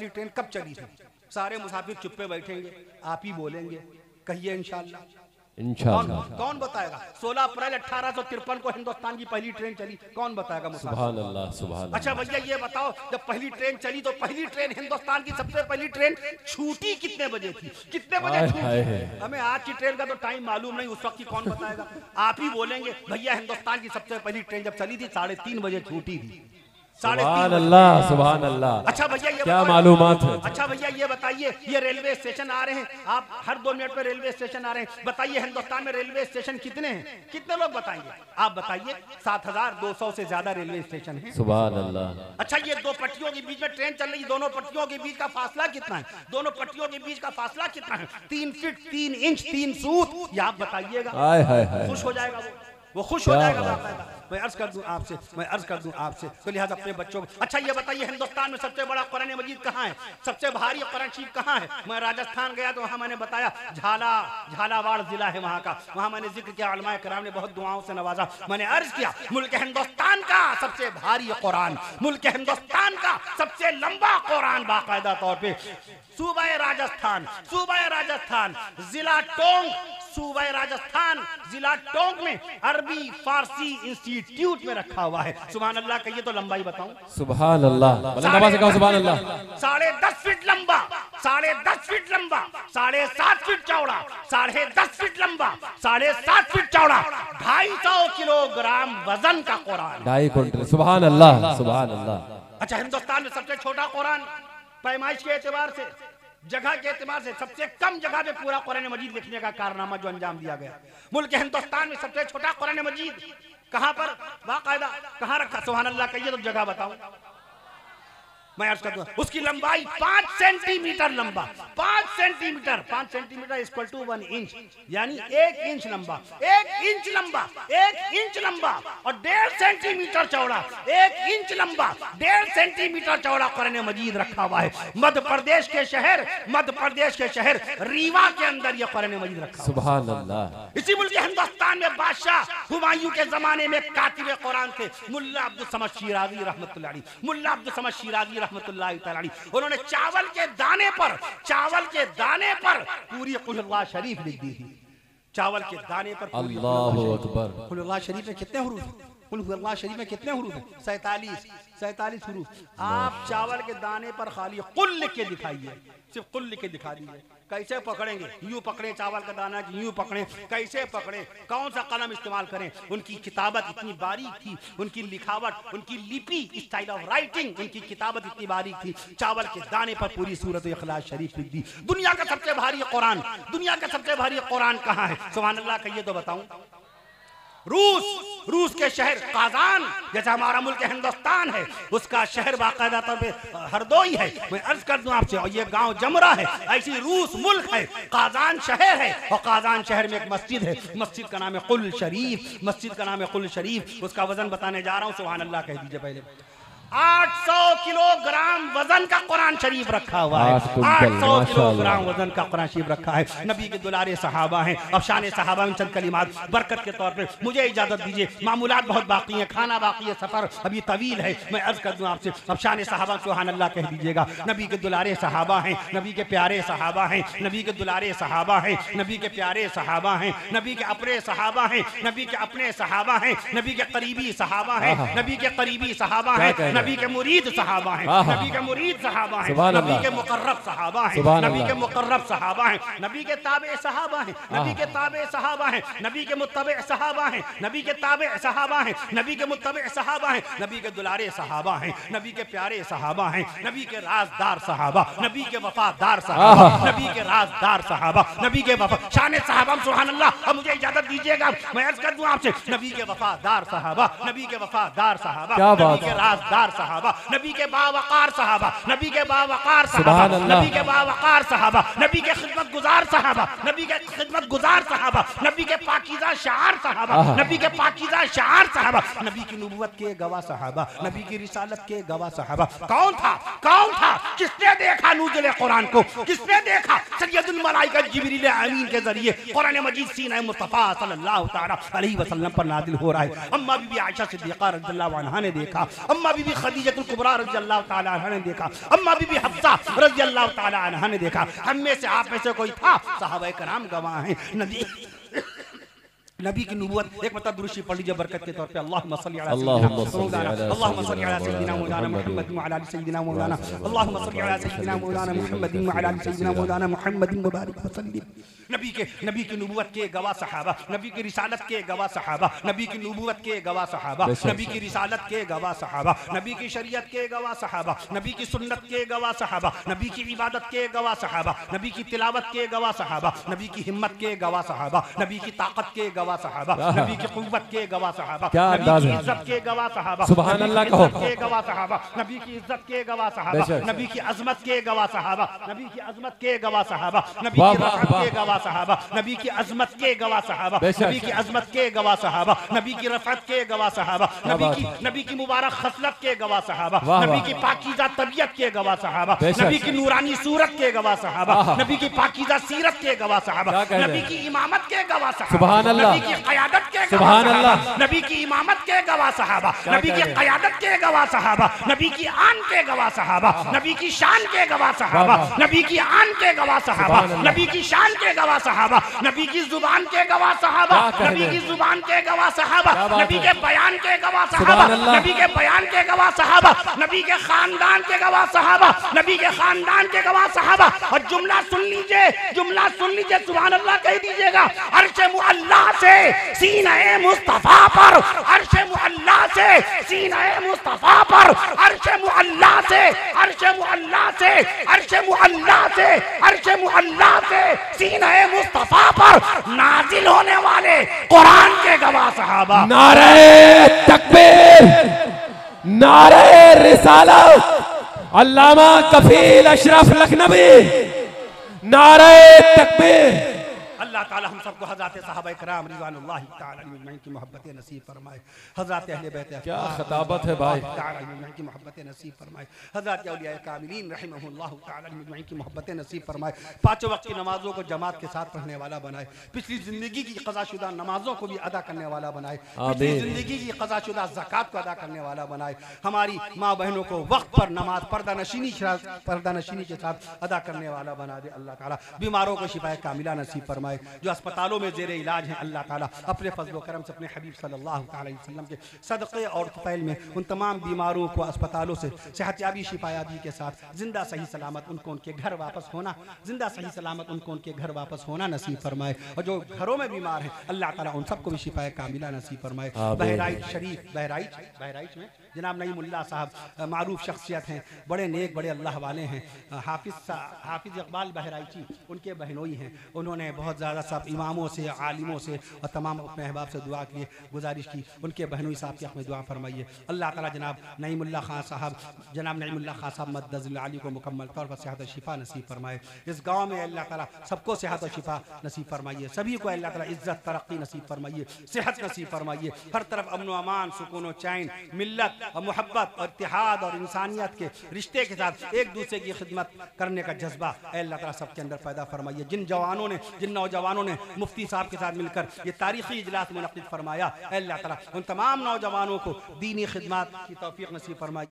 ट्रेन कब चली थी? सारे मुसाफिर चुप्पे बैठेंगे, आप ही बोलेंगे, कहिए इंशाअल्लाह। कौन बताएगा? 16 अप्रैल 1853 को हिंदुस्तान की पहली ट्रेन चली, कौन बताएगा? सुभान अल्लाह, सुभान अल्लाह। अच्छा भैया ये बताओ, जब पहली ट्रेन चली तो पहली ट्रेन हिंदुस्तान की सबसे पहली ट्रेन छूटी कितने बजे थी? कितने बजे छूटी? हमें आज की ट्रेन का तो टाइम मालूम नहीं, उस वक्त की कौन बताएगा? आप ही बोलेंगे भैया हिंदुस्तान की सबसे पहली ट्रेन जब चली थी 3:30 बजे छूटी थी। सुभान अल्लाह, सुभान अल्लाह। अच्छा भैया ये क्या मालूमात है? अच्छा भैया ये बताइए, ये रेलवे स्टेशन आ रहे हैं, आप हर 2 मिनट में रेलवे स्टेशन आ रहे हैं, बताइए हिंदुस्तान में रेलवे स्टेशन कितने हैं? कितने लोग बताएंगे? आप बताइए। 7200 से ज्यादा रेलवे स्टेशन है। सुभान अल्लाह। अच्छा ये 2 पटरियों के बीच में ट्रेन चल रही, दोनों पटरियों के बीच का फासला कितना है? दोनों पटरियों के बीच का फासला कितना है? 3 फीट 3 इंच 3 सूत। ये आप बताइएगा। खुश हो जाएगा वो खुश हो जाएगा। मैं अर्ज कर दूं आपसे तो लिहाजा अपने बच्चों को। अच्छा ये बताइए हिंदुस्तान में सबसे बड़ा कुरान मजीद कहाँ है? सबसे भारी कुरान शरीफ कहाँ है? मैं राजस्थान गया तो वहाँ मैंने बताया झालावाड़ जिला है वहाँ का, वहाँ मैंने जिक्र किया, उलमाए किराम ने बहुत दुआओं से नवाजा। मैंने अर्ज किया मुल्क हिंदुस्तान का सबसे भारी कुरान, मुल्क हिंदुस्तान का सबसे लंबा कुरान बाकायदा तौर पे सूबा राजस्थान जिला टोंक, सूबा राजस्थान जिला टोंक में अरबी फारसी इंस्टीट्यूट में रखा हुआ है। सुभान अल्लाह कहिए तो लंबाई बताऊं? सुभान अल्लाह। सुभान अल्लाह। 10.5 फीट लंबा, 10.5 फीट लंबा, 7.5 फीट चौड़ा, 10.5 फीट लंबा, 7.5 फीट चौड़ा, 250 किलोग्राम वजन का कुरान। 2.5 क्विंटल। सुभान अल्लाह, सुभान अल्लाह। अच्छा हिंदुस्तान में सबसे छोटा कुरान पैमाइश के एतबार से, जगह के एतबार से सबसे कम जगह पे पूरा कुरान मजीद लिखने का कारनामा जो अंजाम दिया गया। मुल्क हिंदुस्तान में सबसे छोटा कुरान मजीद कहां पर बाकायदा कहां रखा? सुभान अल्लाह कहिए तो जगह बताऊं? मैं अर्ज करता हूं, उसकी लंबाई 5 सेंटीमीटर लंबा, 5 centimetre, 5 centimetre equal to 1 inch, यानी 1 इंच लंबा, 1 इंच लंबा, 1 इंच लंबा और 1.5 सेंटीमीटर चौड़ा, 1 इंच लंबा, 1.5 सेंटीमीटर चौड़ा कुरान मजीद रखा हुआ है। मध्य प्रदेश के शहर रीवा के अंदर यह कुरान मजीद रखा हुआ है। सुभान अल्लाह। इसी मुल्क हिंदुस्तान में बादशाह हुमायूं के जमाने में कातिब कुरान थे मुल्ला अब्दुल समद शिराजी रहमतुल्लाह अलैह, मुल्ला अब्दुल समद शिराजी रहमतुल्लाह अलैह। उन्होंने चावल के दाने पर पूरी कुल अल्लाह शरीफ लिख दी थी। चावल के दाने पर अल्लाहु अकबर। कुल अल्लाह शरीफ में कितने हुरूफ हैं? कुल अल्लाह शरीफ में कितने हुरूफ हैं? 47 हुरूफ। आप चावल के दाने पर खाली कुल लिख के दिखाइए, सिर्फ कुल लिख के दिखा दीजिए। कैसे पकड़ेंगे? यूं पकड़े चावल का दाना कि यूं पकड़े? कैसे पकड़े? कौन सा कलम इस्तेमाल करें? उनकी किताबत इतनी बारीक थी, उनकी लिखावट, उनकी लिपि, स्टाइल ऑफ राइटिंग, उनकी किताबत इतनी बारीक थी। चावल के दाने पर पूरी सूरत इखलास शरीफ लिख दी। दुनिया का सबसे भारी कुरान कहाँ है? सुभान अल्लाह। कहिए तो बताऊं। रूस के शहर काजान, जैसा हमारा मुल्क हिंदुस्तान है, उसका शहर बाकायदा तौर पे हरदोई है। मैं अर्ज कर दूं आपसे, और ये गांव जमरा है। ऐसी रूस मुल्क है, काजान शहर है, और काजान शहर में एक मस्जिद है। मस्जिद का नाम है कुल शरीफ। उसका वजन बताने जा रहा हूँ। सुभान अल्लाह कह दीजिए पहले। 800 किलोग्राम वजन का कुरान शरीफ रखा हुआ है। 800 किलोग्राम वजन का कुरान शरीफ रखा है। नबी के दुलारे सहाबा हैं। अब शान सहाबा में चंद कलिमात बरकत के तौर पे मुझे इजाजत दीजिए। मामूलात बहुत बाकी हैं, खाना बाकी है, सफर अभी तवील है। मैं अर्ज कर दूं आपसे, अब शान सहाबा सुभान अल्लाह कह दीजिएगा। नबी के दुलारे सहाबा हैं, नबी के प्यारे सहाबा हैं, नबी के दुलारे सहाबा हैं, नबी के प्यारे सहाबा हैं, नबी के अपने सहाबा हैं, नबी के अपने सहाबा हैं, नबी के करीबी सहाबा हैं, नबी के करीबी सहाबा हैं, नबी के मुरीद सहाबा हैं, नबी के मुरीद सहाबा हैं, नबी के मुकर्रब सहाबा हैं, नबी के मुकर्रब सहाबा हैं, नबी के ताबे सहाबा हैं, नबी के ताबे सहाबा हैं, नबी के मुत्तबे सहाबा हैं, नबी के ताबे सहाबा हैं, नबी के मुत्तबे सहाबा हैं, नबी के दुलारे सहाबा हैं, नबी के प्यारे सहाबा हैं, नबी के राजदार सहाबा, नबी के वफादार सहाबा, नबी के राजदार सहाबा, नबी के वफा शान सहाबा। सुभान अल्लाह। अब मुझे इजाजत दीजिएगा, मैं अर्ज कर दूं आपसे, नबी के वफादार सहाबा, नबी के वफादार सहाबा, नबी के राजदार सहाबा, नबी के बावकार सहाबा, नबी के बावकार सहाबा, नबी के बावकार सहाबा, नबी के खिदमत गुजार सहाबा, नबी के खिदमत गुजार सहाबा, नबी के पाकीज़ा शार सहाबा, नबी के पाकीज़ा शार सहाबा, नबी की नबूवत के गवाह सहाबा, नबी की रिसालत के गवाह सहाबा। कौन था? किसने देखा नूज़ुल कुरान को? किसने देखा? सैयदुल मलाइका जिब्रील अमीन के जरिए कुरान मजीद सीना मुस्तफा सल्लल्लाहु तआला अलैहि वसल्लम पर नाजिल हो रहा है। अम्मा बीबी आयशा सिद्दीक़ा रज़ियल्लाहु अन्हा ने देखा, अम्मा बीबी खदीजतुल कुबरा रज़ियल्लाहु तआला अन्हा ने देखा, अम्मा बीबी हफ्सा रज़ियल्लाहु तआला अन्हा ने देखा। हम में से आप में से कोई था? सहाबाए कराम गवाह हैं। नबी की नबूवत एक मतलब दुरूद पढ़ लीजिए बरकत के तौर पे। अल्लाहुम्मा सल्ली अला सय्यिदिना मौलाना मुहम्मद व अला सय्यिदिना मौलाना, अल्लाहुम्मा सल्ली अला सय्यिदिना मौलाना मुहम्मद व अला सय्यिदिना मौलाना मुहम्मद व बारिक व सल्लिम। नबी की नबूवत के गवाह सहाबा, नबी की रिसालत के गवाह सहाबा, नबी की नबूवत के गवाह सहाबा, नबी की रिसालत के गवाह सहाबा, नबी की शरीयत के गवाह सहाबा, नबी की सुन्नत के गवाह सहाबा, नबी की इबादत के गवाह सहाबा, नबी की तिलावत के गवाह सहाबा, नबी की हिम्मत के गवाह सहाबा, नबी की ताकत के गवाह सहाबा, नबी की कुव्वत के गवाह सहाबा, नबी की इज्जत के गवाह सहाबा, सुभान अल्लाह कहो, के गवाह सहाबा, नबी की इज्जत के गवाह सहाबा, नबी की अजमत के गवाह सहाबा, नबी की अजमत के गवाह सहाबा, नबी की रफ़अत के गवाह सहाबा, नबी की अजमत के गवाह सहाबा, नबी की अजमत के गवाह सहाबा, नबी की रफ़अत के गवाह सहाबा, नबी की मुबारक खसलत के गवाह सहाबा, नबी की पाकीज़ा तबीयत के गवाह सहाबा, नबी की नूरानी सूरत के गवाह सहाबा, नबी की पाकीज़ा सीरत के गवाह सहाबा, नबी की इमामत के गवाह सहाबा, नबी की क़यादत के गवाह सहाबा, नबी की इमामत के गवाह सहाबा, नबी की क़यादत के गवाह सहाबा, नबी की आन के गवाह सहाबा, नबी की शान के गवाह सहाबा, नबी की आन के गवाह सहाबा, नबी की शान के गवाह सहाबा, नबी की जुबान के गवाह सहाबा, नबी की जुबान के गवाह सहाबा, नबी के बयान के गवाह सहाबा, नबी के बयान के गवाह सहाबा, नबी के खानदान के गवाह सहाबा, नबी के खानदान के गवाह सहाबा। और जुमला सुन लीजिए, सुभान अल्लाह कह दीजिएगा। अर्श मुअल्ला से सीने मुस्तफा पर, अर्श मुअल्ला से सीने मुस्तफा पर, अर्श मुअल्ला से, अर्श मुअल्ला से, अर्श मुअल्ला से, अर्श मुअल्ला से सीने मुस्तफा पर नाजिल होने वाले कुरान के गवाह सहाबा। नारे तकबीर, नारे रिसालत, अल्लामा कफील अशरफ लखनवी, नारे तकबीर। अल्लाह ताला हम सबको हज़रत सहाबा किराम रिज़वानुल्लाहि ताला अलैहिम की मोहब्बत नसीब फरमाए। हज़रत अहले बैत क्या खिताबत है भाई, की मोहब्बत नसीब फरमाए। हज़रत औलिया कामिलीन रहमहुल्लाह ताला अलैहिम की मोहब्बत नसीब फरमाए। पांचों वक्त की नमाजों को जमात के साथ पढ़ने वाला बनाए। पिछली जिंदगी की क़ज़ाशुदा नमाजों को भी अदा करने वाला बनाए। पिछली जिंदगी की क़ज़ाशुदा ज़कात को अदा करने वाला बनाए। हमारी माँ बहनों को वक्त पर नमाज पर्दा नशीनी के साथ अदा करने वाला बना दे। अल्लाह ताला बीमारों को शिफाए कामिला नसीब फरमाए। जो अस्पतालों में जेरे इलाज हैं, अल्लाह ताला अपने फजल करम से अपने हबीब सल्लल्लाहु अलैहि वसल्लम के सदक़े और तफ़ैल में उन तमाम बीमारों को अस्पतालों से सेहतयाबी शिफायाबी के साथ जिंदा सही सलामत उनको उनके घर वापस होना, जिंदा सही सलामत उनको उनके घर वापस होना नसीब फरमाए। और जो घरों में बीमार हैं, अल्लाह ताला उन सबको भी शिफाए कामिला नसीब फरमाए। बहराइच शरीफ, बहराइच में जनाब नईमुल्लाह साहब मारूफ शख्सियत हैं, बड़े नेक बड़े अल्लाह वाले हैं। हाफिज इकबाल बहराइची उनके बहनोई हैं। उन्होंने बहुत ज़्यादा सब इमामों से, आलिमों से और तमाम अपने अहबाब से दुआ के लिए गुजारिश की। उनके बहनोई साहब के हक़ में दुआ फरमाइए। अल्लाह ताला जनाब नईमुल्लाह खान साहब मद्दज़िल आली को मुकम्मल तौर पर सेहत और शिफा नसीब फरमाए। इस गाँव में अल्लाह ताला सबको सेहत और शिफा नसीब फरमाइए। सभी को अल्लाह ताला इज़्ज़त तरक्की नसीब फरमाइए, सेहत नसीब फरमाइए। हर तरफ अमन व अमान, सुकून व चैन, मिल्लत और मोहब्बत और इत्तेहाद और इंसानियत के रिश्ते के साथ एक दूसरे की खिदमत करने का जज्बा अल्लाह ताला सबके अंदर पैदा फरमाइए। जिन नौजवानों ने मुफ्ती साहब के साथ मिलकर ये तारीखी इजलास मुनक़्क़िद फरमाया, अल्लाह ताला उन तमाम नौजवानों को दीनी खिदमत की तौफीक नसीब फरमाइए।